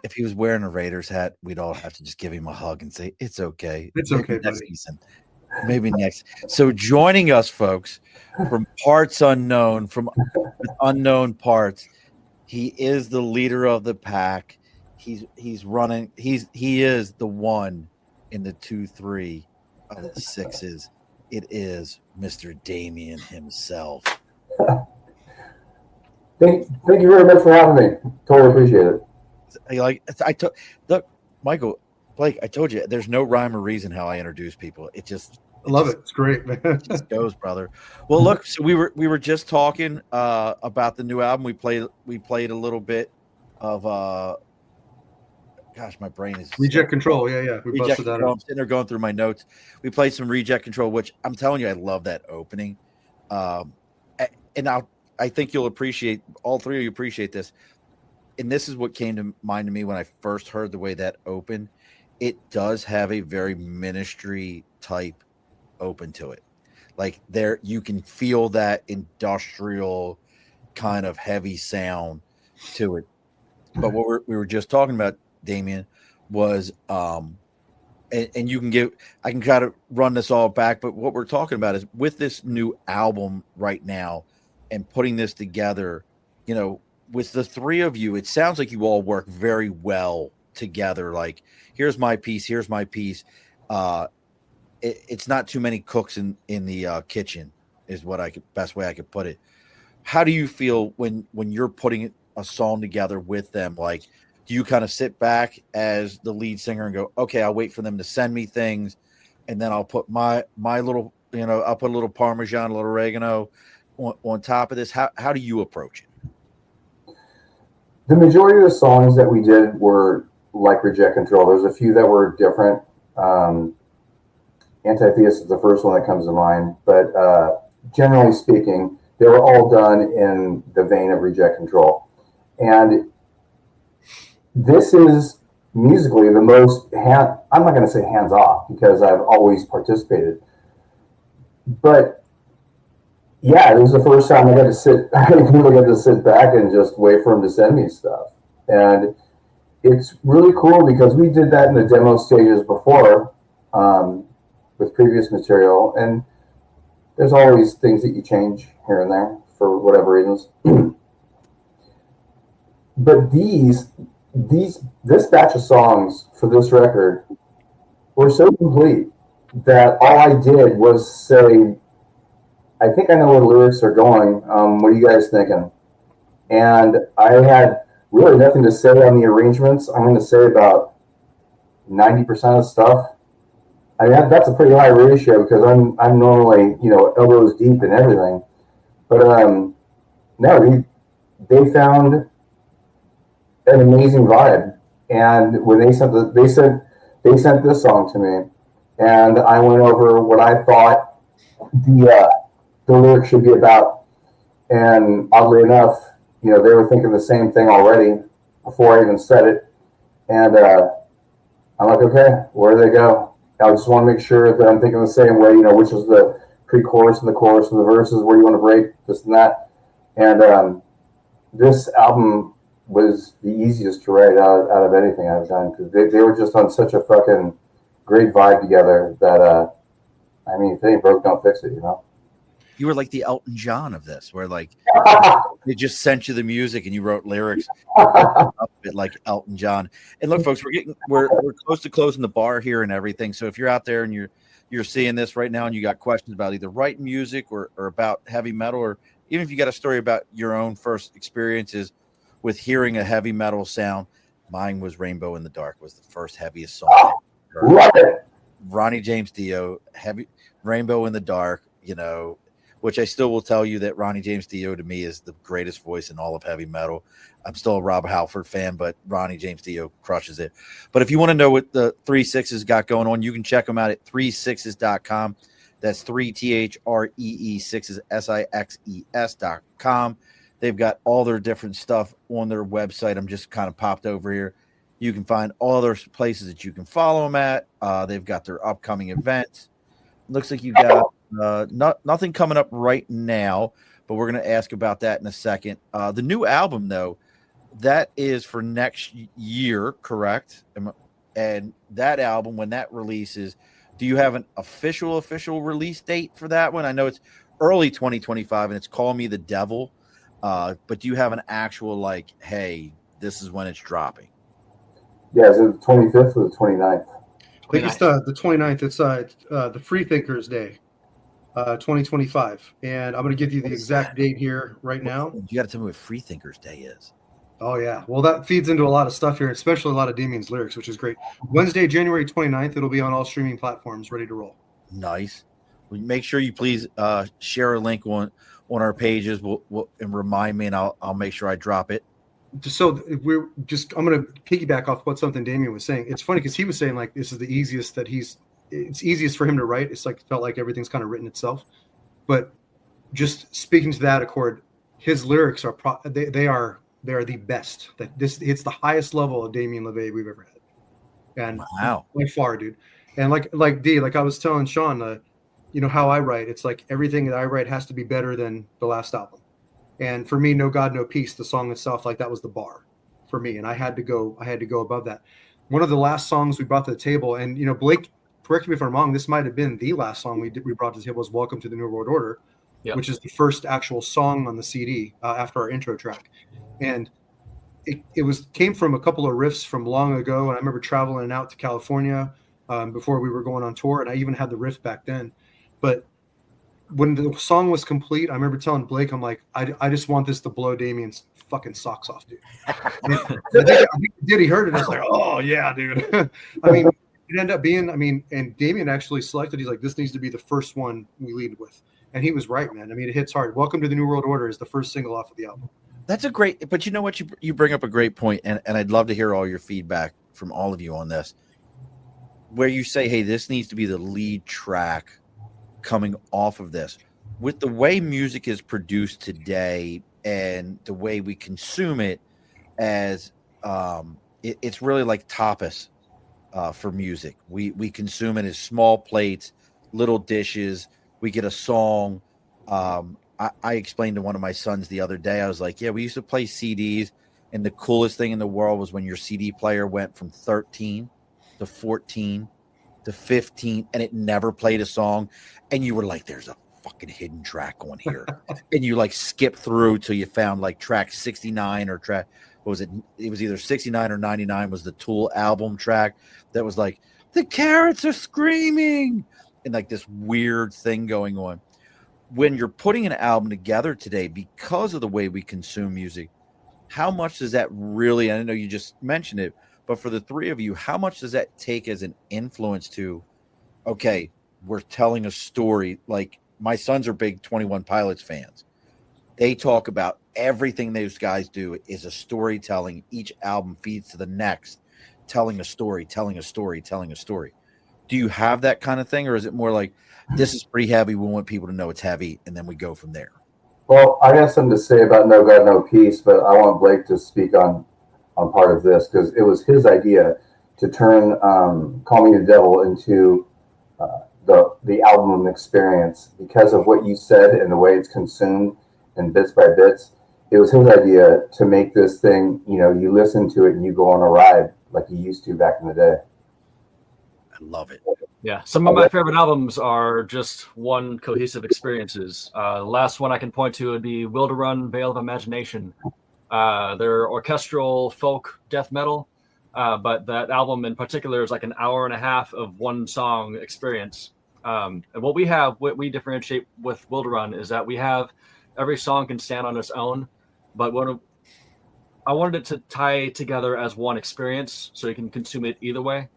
If he was wearing a Raiders hat, we'd all have to just give him a hug and say, it's okay. It's Maybe okay, next buddy. season. Maybe next. So joining us, folks, from parts unknown, from unknown parts, he is the leader of the pack. He's running. He is the one in the 2-3 of the 6s. It is Mr. Damien himself. Thank you very much for having me. Totally appreciate it. Look, Michael, Blake, I told you there's no rhyme or reason how I introduce people. I love it. It's great, man. It just goes, brother. Well, look, so we were just talking about the new album. We played a little bit of gosh, my brain is Reject Control. Yeah. We Reject busted that Control. out. I'm sitting there going through my notes. We played some Reject Control, which I'm telling you, I love that opening. And I think you'll appreciate, all three of you appreciate this. And this is what came to mind to me when I first heard the way that opened. It does have a very ministry type open to it. Like there, you can feel that industrial kind of heavy sound to it. But what we were just talking about, Damien, was and you can I can kind of run this all back, but what we're talking about is with this new album right now and putting this together, you know, with the three of you, it sounds like you all work very well together. Like, here's my piece. It's not too many cooks in the kitchen is what best way I could put it. How do you feel when you're putting a song together with them? Like, do you kind of sit back as the lead singer and go, okay, I'll wait for them to send me things, and then I'll put my little, you know, I'll put a little Parmesan, a little oregano on top of this? How do you approach it? The majority of the songs that we did were like Reject Control. There's a few that were different. Antitheist is the first one that comes to mind, but generally speaking, they were all done in the vein of Reject Control. And this is musically the most I'm not going to say hands off because I've always participated, but yeah, this is the first time I got to sit back and just wait for him to send me stuff. And it's really cool because we did that in the demo stages before with previous material. And there's always things that you change here and there for whatever reasons. But this batch of songs for this record were so complete that all I did was say, I think I know where the lyrics are going. What are you guys thinking? And I had really nothing to say on the arrangements. I'm going to say about 90% of stuff. I mean, that's a pretty high ratio because I'm normally, you know, elbows deep in everything. But no, they found an amazing vibe. And when they sent this song to me, and I went over what I thought the lyrics should be about. And oddly enough, you know, they were thinking the same thing already before I even said it. And I'm like, okay, where do they go? I just want to make sure that I'm thinking the same way, you know, which is the pre-chorus and the chorus and the verses, where you want to break this and that. And this album was the easiest to write out of anything I've done because they were just on such a fucking great vibe together that, I mean, if it ain't broke, don't fix it, you know? You were like the Elton John of this, where like they just sent you the music and you wrote lyrics up a bit like Elton John. And look, folks, we're close to closing the bar here and everything. So if you're out there and you're seeing this right now and you got questions about either writing music or about heavy metal or even if you got a story about your own first experiences with hearing a heavy metal sound. Mine was Rainbow in the Dark, was the first heaviest song I heard. Love it. Ronnie James Dio, heavy Rainbow in the Dark, which I still will tell you that Ronnie James Dio to me is the greatest voice in all of heavy metal. I'm still a Rob Halford fan, but Ronnie James Dio crushes it. But if you want to know what the 3-6s got going on, you can check them out at 36s.com. That's 3THREE 6s SIXES.com. They've got all their different stuff on their website. I'm just kind of popped over here. You can find all their places that you can follow them at. They've got their upcoming events. Looks like you got nothing coming up right now, but we're going to ask about that in a second. The new album, though, that is for next year, correct? And that album, when that releases, do you have an official release date for that one? I know it's early 2025, and it's Call Me the Devil. But do you have an actual, like, hey, this is when it's dropping? Yeah, is it the 25th or the 29th? I think it's the 29th. It's the Freethinkers Day, 2025. And I'm going to give you the exact date here right now. You got to tell me what Freethinkers Day is. Oh, yeah. Well, that feeds into a lot of stuff here, especially a lot of Damien's lyrics, which is great. Wednesday, January 29th, it'll be on all streaming platforms, ready to roll. Nice. Make sure you please share a link on our pages and remind me, and I'll make sure I drop it. So I'm going to piggyback off what something Damien was saying. It's funny because he was saying, like, this is the easiest it's easiest for him to write. It's like, felt like everything's kind of written itself. But just speaking to that accord, his lyrics are they are the best. It's the highest level of Damien LeVay we've ever had. And wow, by far, dude. And like I was telling Sean, how I write, it's like everything that I write has to be better than the last album. And for me, No God, No Peace, the song itself, like, that was the bar for me. And I had to go above that. One of the last songs we brought to the table, and, Blake, correct me if I'm wrong, this might have been the last song we brought to the table, was Welcome to the New World Order, which is the first actual song on the CD after our intro track. And it came from a couple of riffs from long ago. And I remember traveling out to California before we were going on tour. And I even had the riff back then. But when the song was complete, I remember telling Blake, I'm like, I just want this to blow Damien's fucking socks off, dude. I think he heard it. I was like, oh, yeah, dude. I mean, it ended up being, and Damien actually selected, he's like, this needs to be the first one we lead with. And he was right, man. I mean, it hits hard. Welcome to the New World Order is the first single off of the album. That's a great, but you know what? You bring up a great point, and I'd love to hear all your feedback from all of you on this, where you say, hey, this needs to be the lead track coming off of this. With the way music is produced today and the way we consume it, as it's really like tapas for music. We consume it as small plates, little dishes. We get a song. I explained to one of my sons the other day, I was like, yeah, we used to play CDs, and the coolest thing in the world was when your CD player went from 13 to 14 to 15 and it never played a song, and you were like, there's a fucking hidden track on here. And you like skip through till you found like track 69 or track, what was it? It was either 69 or 99 was the Tool album track that was like, the carrots are screaming, and like this weird thing going on. When you're putting an album together today, because of the way we consume music, how much does that really, I know you just mentioned it, but for the three of you, how much does that take as an influence to, okay, we're telling a story? Like, my sons are big 21 Pilots fans. They talk about everything those guys do is a storytelling. Each album feeds to the next, telling a story. Do you have that kind of thing, or is it more like, this is pretty heavy, we want people to know it's heavy, and then we go from there? Well, I got something to say about No God, No Peace, but I want Blake to speak on part of this, because it was his idea to turn Call Me the Devil into the album experience because of what you said and the way it's consumed and bits by bits. It was his idea to make this thing, you listen to it and you go on a ride like you used to back in the day. I love it. Yeah, some of my favorite albums are just one cohesive experiences. The last one I can point to would be Will to Run, Veil of Imagination. They're orchestral folk death metal, but that album in particular is like an hour and a half of one song experience. And what we differentiate with Will to Run is that we have every song can stand on its own, but I wanted it to tie together as one experience, so you can consume it either way.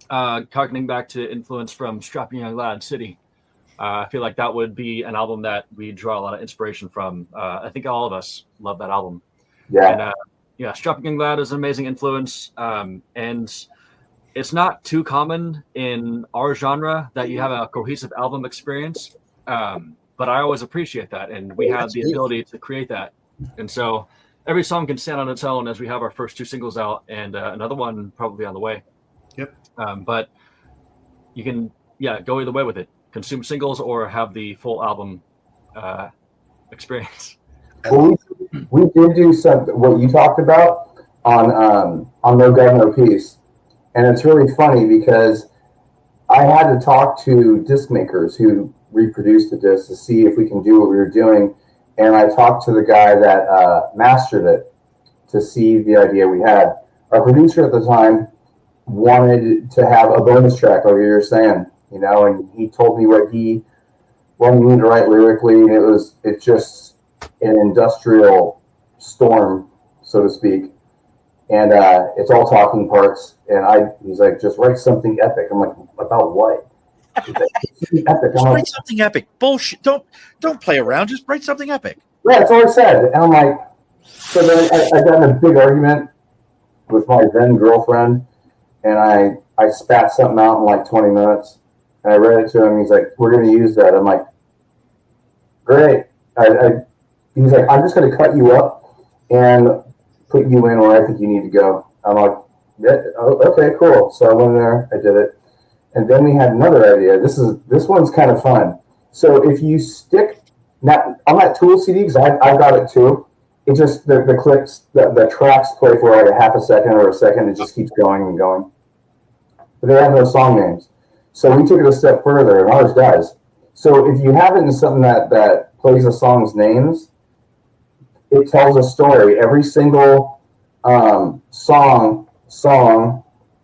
Harkening back to influence from Strapping Young Lad City, I feel like that would be an album that we draw a lot of inspiration from. I think all of us love that album. Yeah. And Strapping Young Lad is an amazing influence, and it's not too common in our genre that you have a cohesive album experience. But I always appreciate that, and we have the ability to create that. And so every song can stand on its own, as we have our first 2 singles out, and another one probably on the way. Yep. But you can, go either way with it. Consume singles or have the full album experience. Well, we did do what you talked about on No God No Peace, and it's really funny because I had to talk to disc makers who reproduced the disc to see if we can do what we were doing, and I talked to the guy that mastered it to see the idea we had. Our producer at the time wanted to have a bonus track, like you were saying, and he told me what he wanted me to write lyrically, and it's just an industrial storm, so to speak. And it's all talking parts. And he's like, just write something epic. I'm like, about what? He's like, epic. Just write something epic. Bullshit. Don't play around. Just write something epic. Yeah, that's all I said. And I'm like, so then I got in a big argument with my then girlfriend, and I spat something out in like 20 minutes. And I read it to him. He's like, we're going to use that. I'm like, great. He's like, I'm just going to cut you up and put you in where I think you need to go. I'm like, yeah, okay, cool. So I went in there, I did it. And then we had another idea. This one's kind of fun. So if you stick, now on that Tool CD, because I got it too, it just, the clips, the tracks play for like a half a second or a second. It just keeps going and going. But they have no song names. So we took it a step further, and ours does. So if you have it in something that plays the song's names, it tells a story. Every single song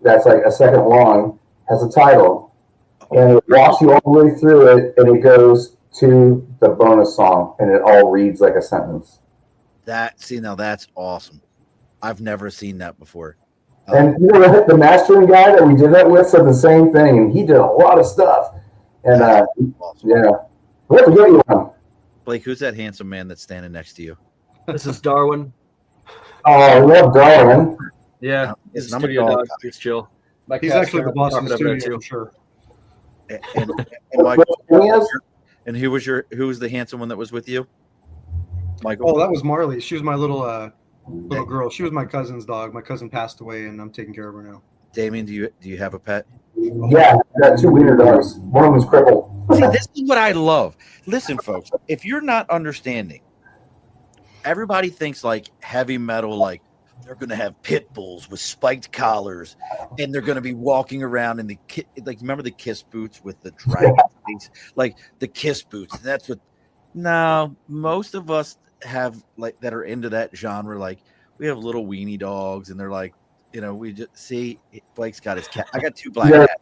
that's like a second long has a title, and it walks you all the way through it, and it goes to the bonus song, and it all reads like a sentence. Now that's awesome. I've never seen that before. And the mastering guy that we did that with said the same thing, and he did a lot of stuff. And awesome. yeah, we have to get you one. Blake, who's that handsome man that's standing next to you? This is Darwin. Oh, I love Darwin. Yeah, It's his studio dog. He's chill. He's actually the boss of the studio, for sure. And Michael, and who was the handsome one that was with you? Michael. Oh, that was Marley. She was my little girl. She was my cousin's dog. My cousin passed away, and I'm taking care of her now. Damien, do you have a pet? Yeah, I got 2 wiener dogs. One of them's crippled. See, this is what I love. Listen, folks, if you're not understanding, everybody thinks like heavy metal, like they're going to have pit bulls with spiked collars, and they're going to be walking around in remember the Kiss boots with the dragon face? Like the Kiss boots. That's what. No, most of us have like that are into that genre. Like we have little weenie dogs, and they're like, we just see Blake's got his cat. I got 2 black cats.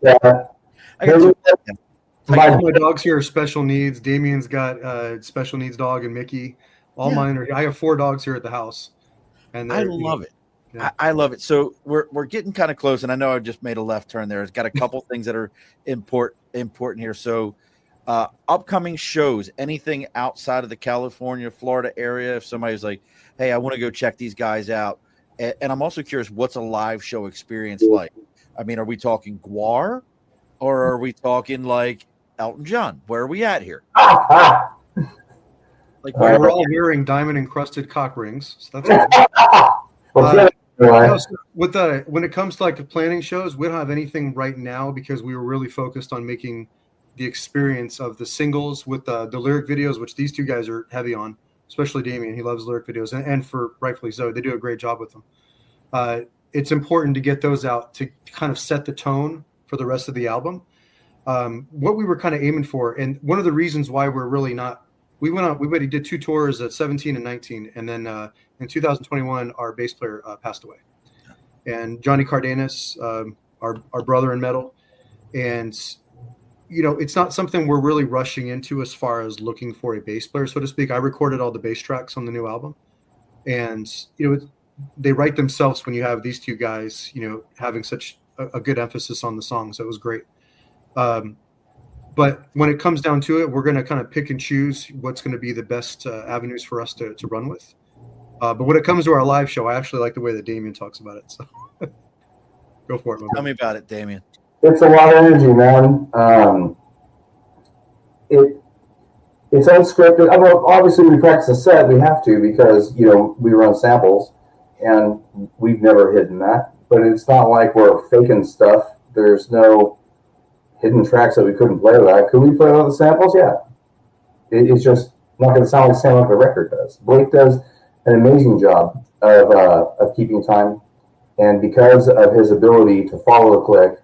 I got 2 black cats. My dogs here are special needs. Damien's got a special needs dog, and Mickey. All mine are. I have 4 dogs here at the house, and I love it. Yeah. I love it. So we're getting kind of close, and I know I just made a left turn there. It's got a couple things that are important here. So upcoming shows, anything outside of the California, Florida area. If somebody's like, hey, I want to go check these guys out. And I'm also curious, what's a live show experience like? I mean, are we talking Guar, or are we talking like Elton John? Where are we at here? Like we're all hearing diamond encrusted cock rings. So that's when it comes to like planning shows, we don't have anything right now because we were really focused on making the experience of the singles with the lyric videos, which these 2 guys are heavy on, especially Damien. He loves lyric videos, and for rightfully so, they do a great job with them. It's important to get those out to kind of set the tone for the rest of the album. What we were kind of aiming for, and one of the reasons why we're really not, we did 2 tours at 17 and 19, and then in 2021 our bass player passed away, and Johnny Cardenas, our brother in metal, and it's not something we're really rushing into as far as looking for a bass player, so to speak. I recorded all the bass tracks on the new album, and they write themselves when you have these two guys, having such a good emphasis on the songs. That was great. But when it comes down to it, we're going to kind of pick and choose what's going to be the best avenues for us to run with. But when it comes to our live show, I actually like the way that Damien talks about it. So go for it. Tell me about it, Damien. It's a lot of energy, man. It's unscripted. I mean, obviously, we practice a set. We have to because we run samples, and we've never hidden that. But it's not like we're faking stuff. There's no hidden tracks that we couldn't play without. Could we play all the samples? Yeah. It's just not going to sound like the record does. Blake does an amazing job of keeping time, and because of his ability to follow the click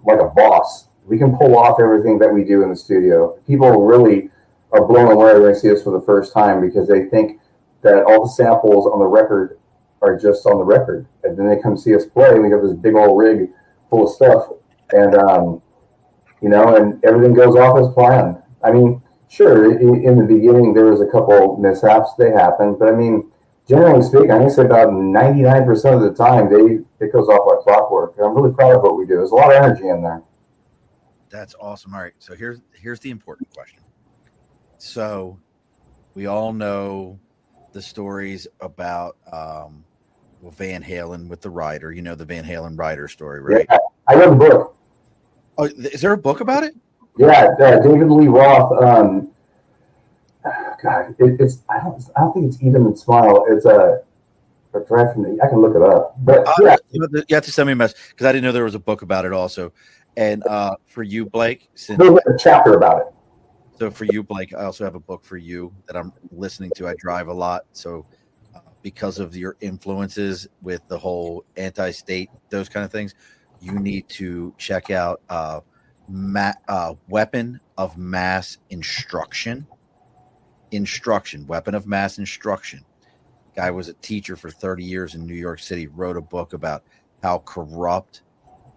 like a boss, we can pull off everything that we do in the studio. People really are blown away when they see us for the first time because they think that all the samples on the record are just on the record, and then they come see us play, and we got this big old rig full of stuff, and and everything goes off as planned. I mean, sure, in the beginning there was a couple mishaps. They happened, but I mean, generally speaking, I say about 99% of the time it goes off like clockwork. And I'm really proud of what we do. There's a lot of energy in there. That's awesome. All right, so here's the important question. So we all know the stories about Van Halen with the rider. The Van Halen rider story, right? Yeah, I read the book. Oh, is there a book about it? Yeah, David Lee Roth. God, it's I don't think it's Even and Smile. It's a drive from I can look it up. But yeah, you have to send me a message because I didn't know there was a book about it also. And for you, Blake, there's a chapter about it. So for you, Blake, I also have a book for you that I'm listening to. I drive a lot, so because of your influences with the whole anti-state, those kind of things, you need to check out Weapon of Mass Instruction. Weapon of Mass Instruction. Guy was a teacher for 30 years in New York City, wrote a book about how corrupt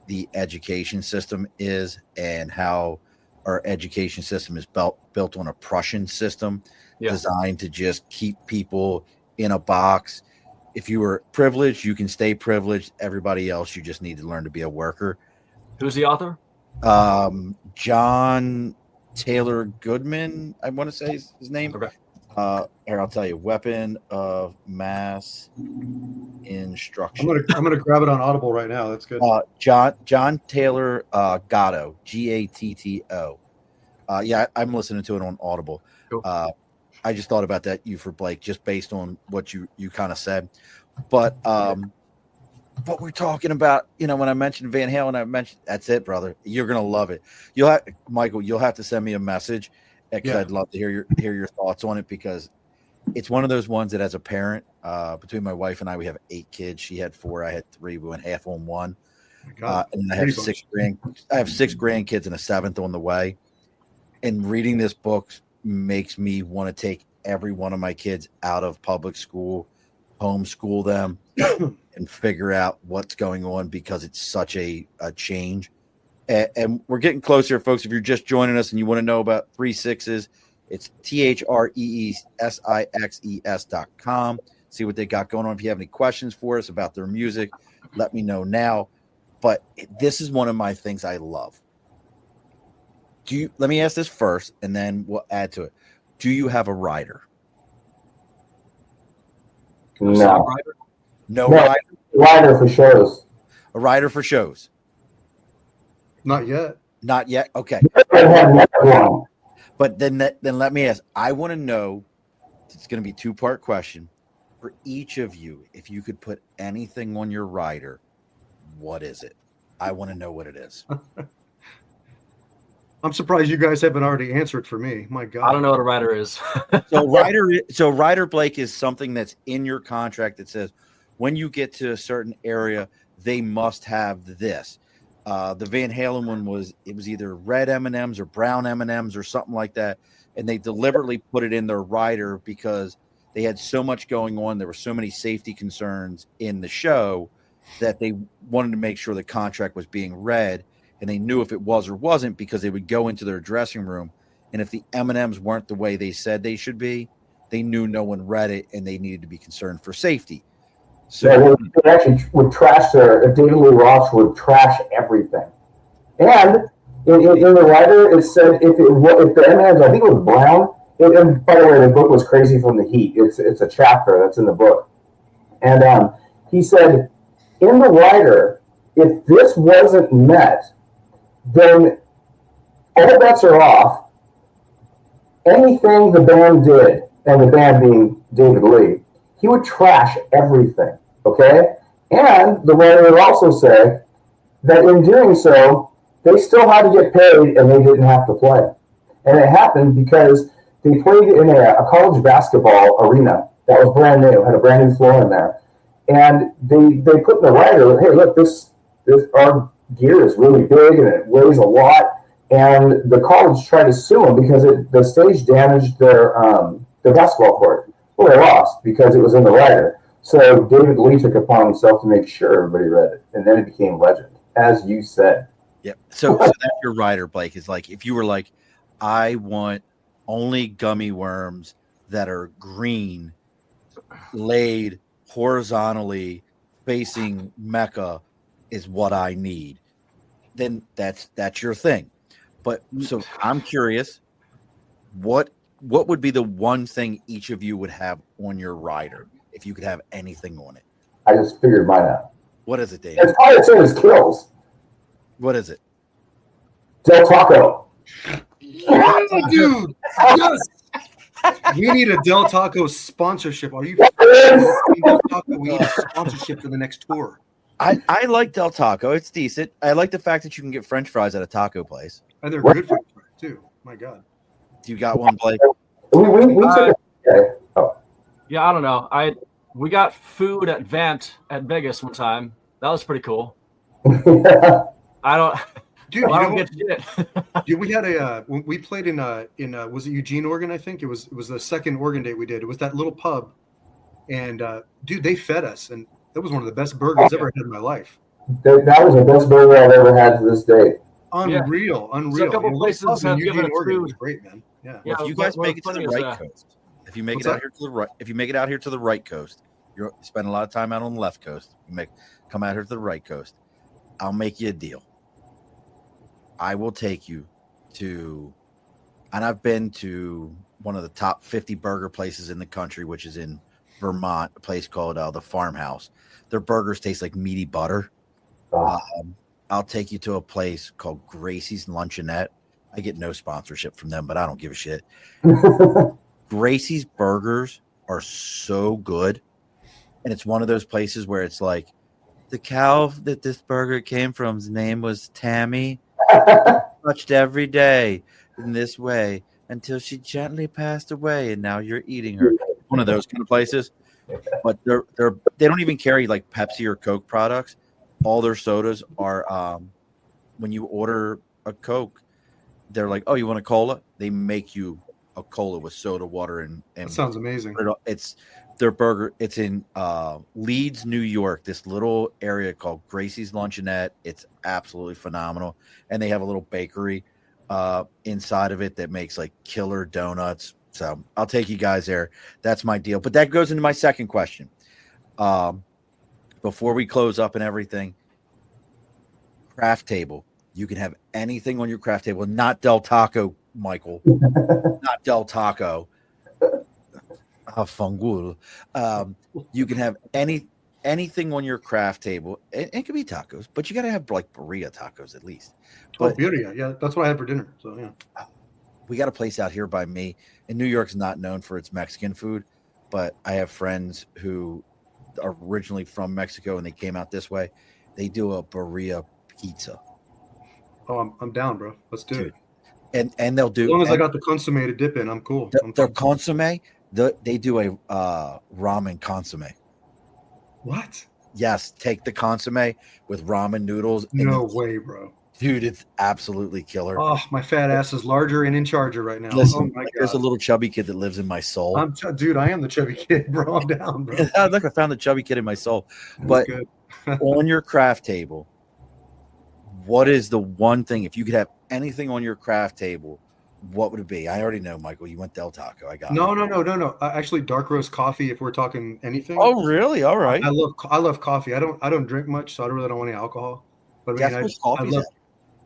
the education system is and how our education system is built on a Prussian system designed to just keep people in a box. If you were privileged, you can stay privileged. Everybody else, you just need to learn to be a worker. Who's the author? John Taylor Goodman, I want to say his name. Okay. Here, I'll tell you. Weapon of Mass Instruction. I'm gonna grab it on Audible right now. That's good. John Taylor Gatto, Gatto. Yeah, I'm listening to it on Audible. Cool. I just thought about that for Blake, just based on what you kind of said. But what we're talking about, when I mentioned Van Halen, I mentioned that's it, brother. You're gonna love it. Michael, you'll have to send me a message because I'd love to hear your thoughts on it because it's one of those ones that as a parent, between my wife and I, we have 8 kids. She had 4, I had 3. We went half on one. And I have 6 grandkids and a 7th on the way. And reading this book makes me want to take every one of my kids out of public school, homeschool them, and figure out what's going on because it's such a change. And we're getting closer, folks. If you're just joining us and you want to know about 3 Sixes, it's THREESIXES.com. See what they got going on. If you have any questions for us about their music, let me know now. But this is one of my things I love. Let me ask this first, and then we'll add to it. Do you have a rider? No. No rider? Rider for shows. A rider for shows? Not yet. Not yet? Okay. But then let me ask. I want to know, it's going to be a 2-part question. For each of you, if you could put anything on your rider, what is it? I want to know what it is. I'm surprised you guys haven't already answered for me. My God. I don't know what a rider is. So rider, Blake, is something that's in your contract that says when you get to a certain area, they must have this. The Van Halen one was either red M&Ms or brown M&Ms or something like that. And they deliberately put it in their rider because they had so much going on. There were so many safety concerns in the show that they wanted to make sure the contract was being read. and they knew if it was or wasn't because they would go into their dressing room, and if the M&Ms weren't the way they said they should be, they knew no one read it and they needed to be concerned for safety. So yeah, they actually would trash David Lee Roth would trash everything. And in the writer, it said if the M&Ms, I think it was brown. And by the way, the book was Crazy from the Heat. It's a chapter that's in the book. And he said, in the writer, if this wasn't met, then all bets are off. Anything the band did, and the band being David Lee, he would trash everything, okay? And the writer would also say that in doing so, they still had to get paid and they didn't have to play. And it happened because they played in a college basketball arena that was brand new, had a brand new floor in there. And they put in the writer, hey, look, this our gear is really big and it weighs a lot. And the college tried to sue them because the stage damaged their basketball court. Well, they lost because it was in the writer. So David Lee took it upon himself to make sure everybody read it. And then it became legend, as you said. Yep. So that's your writer, Blake, is like, if you were like, I want only gummy worms that are green, laid horizontally, facing Mecca is what I need, then that's your thing. But so I'm curious, what would be the one thing each of you would have on your rider if you could have anything on it? I just figured mine out. What is it, Dave? It's probably the same as Kills. What is it? Del Taco. Oh, dude, yes. We need a Del Taco sponsorship. Are you Del Taco? We need a sponsorship for the next tour. I like Del Taco. It's decent. I like the fact that you can get French fries at a taco place. And they're good for you too. My God. Do you got one, Blake? We took it. Oh. Yeah, I don't know. We got food at Vant at Vegas one time. That was pretty cool. I don't. Dude, I don't get shit. Dude, we had when we played in was it Eugene, Oregon? I think it was the second Oregon date we did. It was that little pub, and dude, they fed us, and that was one of the best burgers I've ever had in my life. That was the best burger I've ever had to this day. Unreal. So a couple places have given us Oregon food. was great, man. Yeah. Well, if you guys make it to the right coast, if you make it out here to the right, if you make it out here to the right coast, you spend a lot of time out on the left coast. Come out here to the right coast. I'll make you a deal. I will take you to, and I've been to one of the top 50 burger places in the country, which is in Vermont, a place called the Farmhouse. Their burgers taste like meaty butter. I'll take you to a place called Gracie's Luncheonette. I get no sponsorship from them, but I don't give a shit. Gracie's burgers are so good. And it's one of those places where it's like, the cow that this burger came from's name was Tammy. Touched every day in this way until she gently passed away, and now you're eating her. One of those kind of places. But they don't even carry like Pepsi or Coke products. All their sodas are when you order a Coke, they're like, oh, you want a cola? They make you a cola with soda water and that sounds amazing. It's their burger. It's in Leeds, New York, this little area called Gracie's Luncheonette. It's absolutely phenomenal. And they have a little bakery inside of it that makes like killer donuts. So I'll take you guys there. That's my deal. But that goes into my second question. Before we close up and everything, craft table. You can have anything on your craft table, not Del Taco, Michael. Not Del Taco. Fungul. You can have anything on your craft table. It could be tacos, but you got to have like birria tacos at least. But birria, yeah, that's what I had for dinner. So yeah, we got a place out here by me, and New York's not known for its Mexican food, but I have friends who are originally from Mexico and they came out this way. They do a birria pizza. Oh, I'm down, bro. Let's do it. And they'll do as long as I got the consomme to dip in. I'm cool. Their consomme. They do a ramen consomme. What? Yes, take the consomme with ramen noodles. No way, bro. Dude, it's absolutely killer. Oh, my fat ass is larger and in charger right now. Listen, oh my God. There's a little chubby kid that lives in my soul. Dude, I am the chubby kid, bro. I'm down, bro. Look, I found the chubby kid in my soul. But on your craft table, what is the one thing, if you could have anything on your craft table, what would it be? I already know, Michael. You went Del Taco. I got No. it. Actually, dark roast coffee. If we're talking anything. Oh, really? All right. I love coffee. I don't drink much, so I really don't want any alcohol. But I mean, I love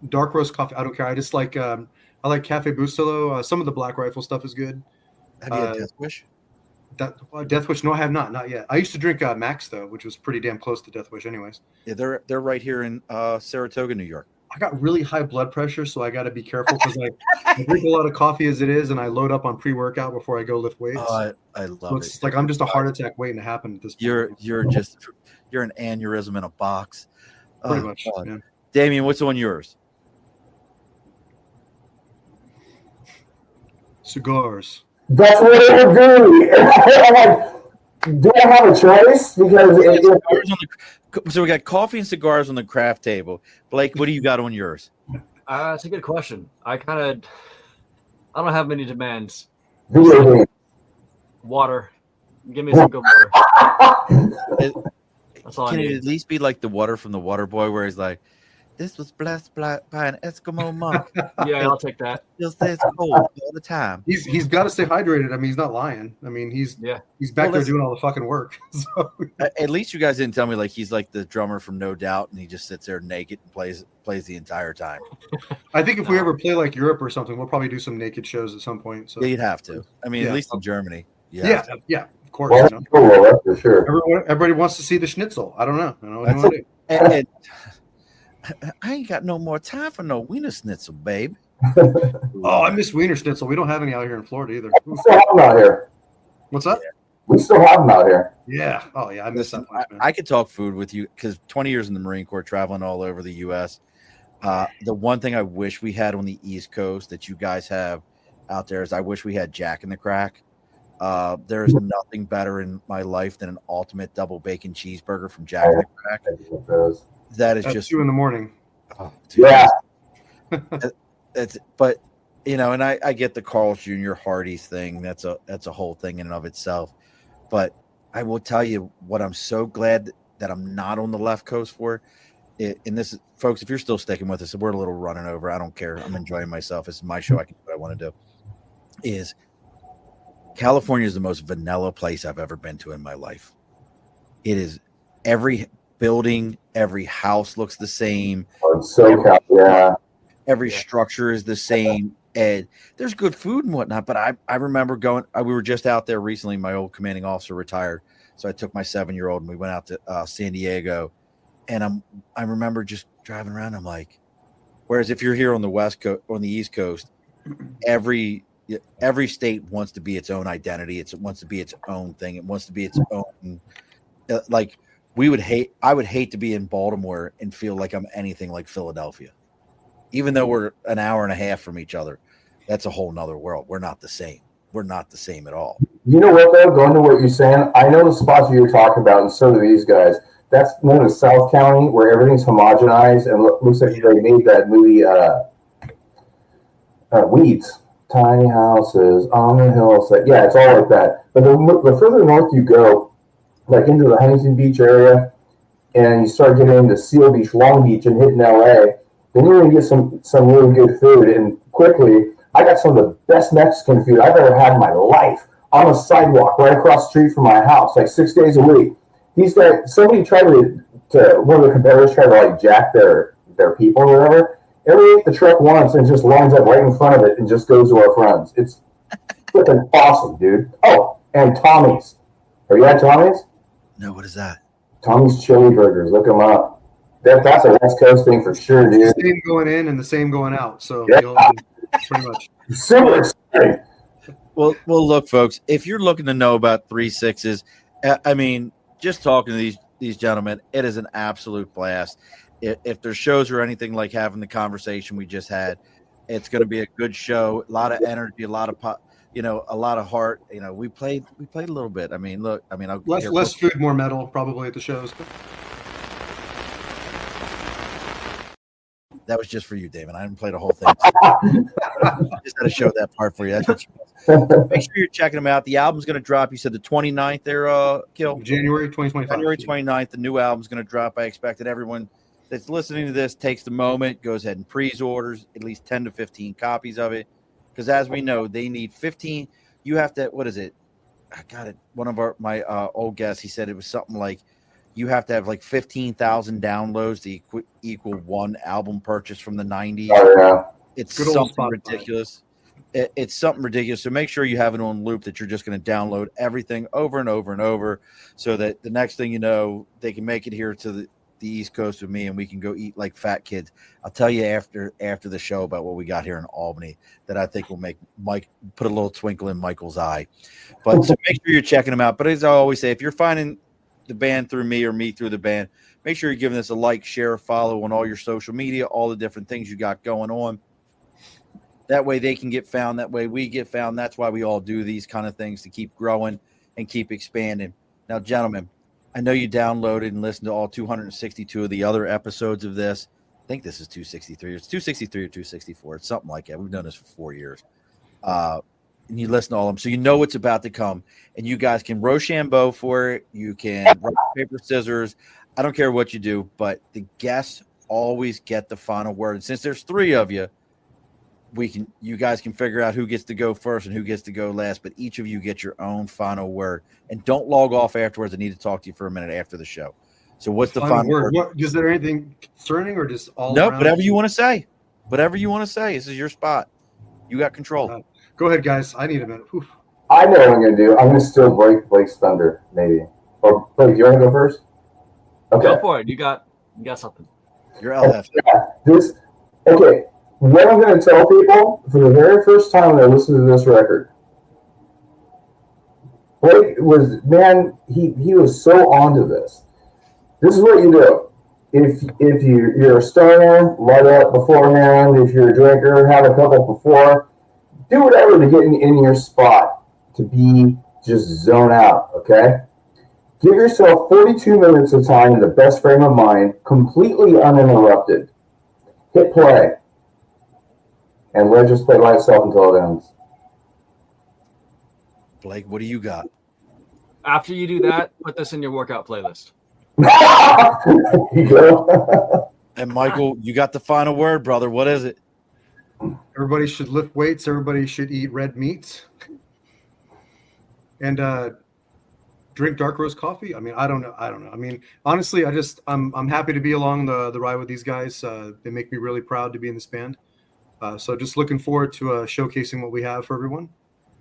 dark roast coffee. I don't care. I just like I like Cafe Bustelo. Some of the Black Rifle stuff is good. Have you had Death Wish? Death Wish? No, I have not yet. I used to drink Max though, which was pretty damn close to Death Wish, anyways. Yeah, they're right here in Saratoga, New York. I got really high blood pressure, so I got to be careful because I drink a lot of coffee as it is, and I load up on pre-workout before I go lift weights. Oh, I love so it's like I'm just a heart attack waiting to happen at this point. You're an aneurysm in a box. Pretty much. Yeah. Damien, what's on yours? Cigars. That's what it would be. I'm like, do I have a choice? Because so we got coffee and cigars on the craft table. Blake, what do you got on yours? It's a good question. I don't have many demands. Water. Give me some good water. That's all I need. Can it at least be like the water from the Water Boy, where he's like, "This was blessed by an Eskimo monk." Yeah, I'll take that. Still stays cold all the time. He's got to stay hydrated. I mean, he's not lying. I mean, he's back there doing all the fucking work. So. At least you guys didn't tell me like he's like the drummer from No Doubt, and he just sits there naked and plays the entire time. I think if we ever play like Europe or something, we'll probably do some naked shows at some point. So yeah, you'd have to. I mean, at least in Germany. Yeah, of course. Well, cool, that's for sure. Everybody wants to see the schnitzel. I don't know. I don't know what you want to do. And I ain't got no more time for no Wiener Schnitzel, babe. Oh, I miss Wiener Schnitzel. We don't have any out here in Florida either. We still have them out here. What's that? We still have them out here. Yeah. Oh, yeah. I miss that much, man. I could talk food with you because 20 years in the Marine Corps, traveling all over the U.S. The one thing I wish we had on the East Coast that you guys have out there is I wish we had Jack in the Crack. There is nothing better in my life than an ultimate double bacon cheeseburger from Jack in the Crack. That is just 2 a.m. Oh, yeah. But you know, and I get the Carl's Jr. Hardee's thing. That's a whole thing in and of itself. But I will tell you what I'm so glad that I'm not on the left coast for. And this is, folks, if you're still sticking with us, we're a little running over. I don't care. I'm enjoying myself. This is my show. I can do what I want to do. Is California is the most vanilla place I've ever been to in my life. It is every building, every house looks the same. Every structure is the same. And there's good food and whatnot. But I remember going, we were just out there recently. My old commanding officer retired. So I took my 7-year-old and we went out to San Diego. And I remember just driving around. I'm like, whereas if you're here on the West Coast, on the East Coast, every state wants to be its own identity. It wants to be its own thing. It wants to be its own. Like I would hate to be in Baltimore and feel like I'm anything like Philadelphia, even though we're an hour and a half from each other. That's a whole nother world. We're not the same. We're not the same at all. You know what, though? Going to what you're saying, I know the spots you're talking about, and so do these guys. That's known as South County, where everything's homogenized, and looks like they made that movie Weeds. Tiny houses on the hillside. Yeah, it's all like that. But the further north you go, like into the Huntington Beach area, and you start getting into Seal Beach, Long Beach, and hitting LA, then you're going to get some really good food. And quickly, I got some of the best Mexican food I've ever had in my life on a sidewalk right across the street from my house, like 6 days a week. These guys, somebody tried to one of the competitors tried to like jack their people or whatever. Everybody ate the truck once and just lines up right in front of it and just goes to our friends. It's flipping awesome, dude. Oh, and Tommy's. Are you at Tommy's? No, what is that? Tommy's Chili Burgers. Look them up. That's a West Coast thing for sure, dude. The same going in and the same going out. So pretty much. Super exciting. Well, look, folks, if you're looking to know about 3-6s, I mean, just talking to these gentlemen, it is an absolute blast. If there's shows or anything like having the conversation we just had, it's going to be a good show. A lot of energy, a lot of a lot of heart. You know, we played a little bit. I mean, look, I mean, less food, more metal, probably at the shows. That was just for you, David. I didn't play the whole thing. Just had to show that part for you. That's what make sure you're checking them out. The album's going to drop. You said the 29th there, Kill? January 2025. January 29th. The new album's going to drop. I expected everyone that's listening to this takes the moment, goes ahead and pre-orders at least 10 to 15 copies of it. Because as we know, they need 15. You have to, what is it? I got it. One of my old guests, he said it was something like you have to have like 15,000 downloads to equal one album purchase from the 90s. Oh, yeah. It's Good old something Spotify. ridiculous. It's something ridiculous. So make sure you have it on loop that you're just going to download everything over and over and over so that the next thing you know, they can make it here to the East Coast with me and we can go eat like fat kids. I'll tell you after the show about what we got here in Albany that I think will make Mike put a little twinkle in Michael's eye. But so make sure you're checking them out. But as I always say, if you're finding the band through me or me through the band, make sure you're giving us a like, share, follow on all your social media, all the different things you got going on. That way they can get found. That way we get found. That's why we all do these kind of things to keep growing and keep expanding. Now, gentlemen, I know you downloaded and listened to all 262 of the other episodes of this. I think this is 263. It's 263 or 264. It's something like that. We've done this for 4 years. And you listen to all of them. So you know what's about to come. And you guys can Rochambeau for it. You can rock, paper, scissors. I don't care what you do, but the guests always get the final word. And since there's 3 of you, you guys can figure out who gets to go first and who gets to go last, but each of you get your own final word. And don't log off afterwards. I need to talk to you for a minute after the show. So what's the final word? Is there anything concerning or just all No, around? whatever you want to say. Whatever you want to say. This is your spot. You got control. Go ahead, guys. I need a minute. Whew. I know what I'm going to do. I'm going to still break Blake's thunder, maybe. Or Blake, you want to go first? Okay. Go for it. You got something. You're LF. Okay. What I'm going to tell people for the very first time when I listen to this record, Blake was, man, he was so onto this. This is what you do. If you're a stoner, light up beforehand. If you're a drinker, have a couple before. Do whatever to get in your spot to be just zone out, okay? Give yourself 42 minutes of time in the best frame of mind, completely uninterrupted. Hit play. And let it just play by itself until it ends. Blake, what do you got? After you do that, put this in your workout playlist. You go. And Michael, you got the final word, brother. What is it? Everybody should lift weights. Everybody should eat red meat. And drink dark roast coffee. I mean, I don't know. I mean, honestly, I'm happy to be along the ride with these guys. They make me really proud to be in this band. So just looking forward to showcasing what we have for everyone.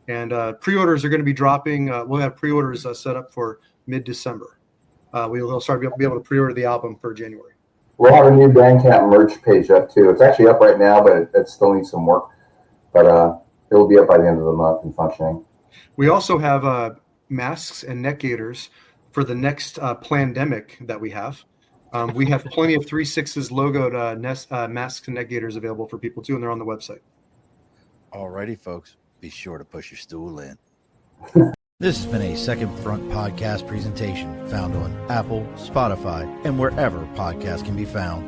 And pre-orders are going to be dropping. We'll have pre-orders set up for mid-December. We'll start to be able to pre-order the album for January. We'll have a new Bandcamp merch page up too. It's actually up right now, but it still needs some work. But it'll be up by the end of the month and functioning. We also have masks and neck gaiters for the next plandemic that we have. We have plenty of 3/6's logoed masks and neck gaiters available for people too, and they're on the website. Alrighty, folks. Be sure to push your stool in. This has been a Second Front podcast presentation found on Apple, Spotify, and wherever podcasts can be found.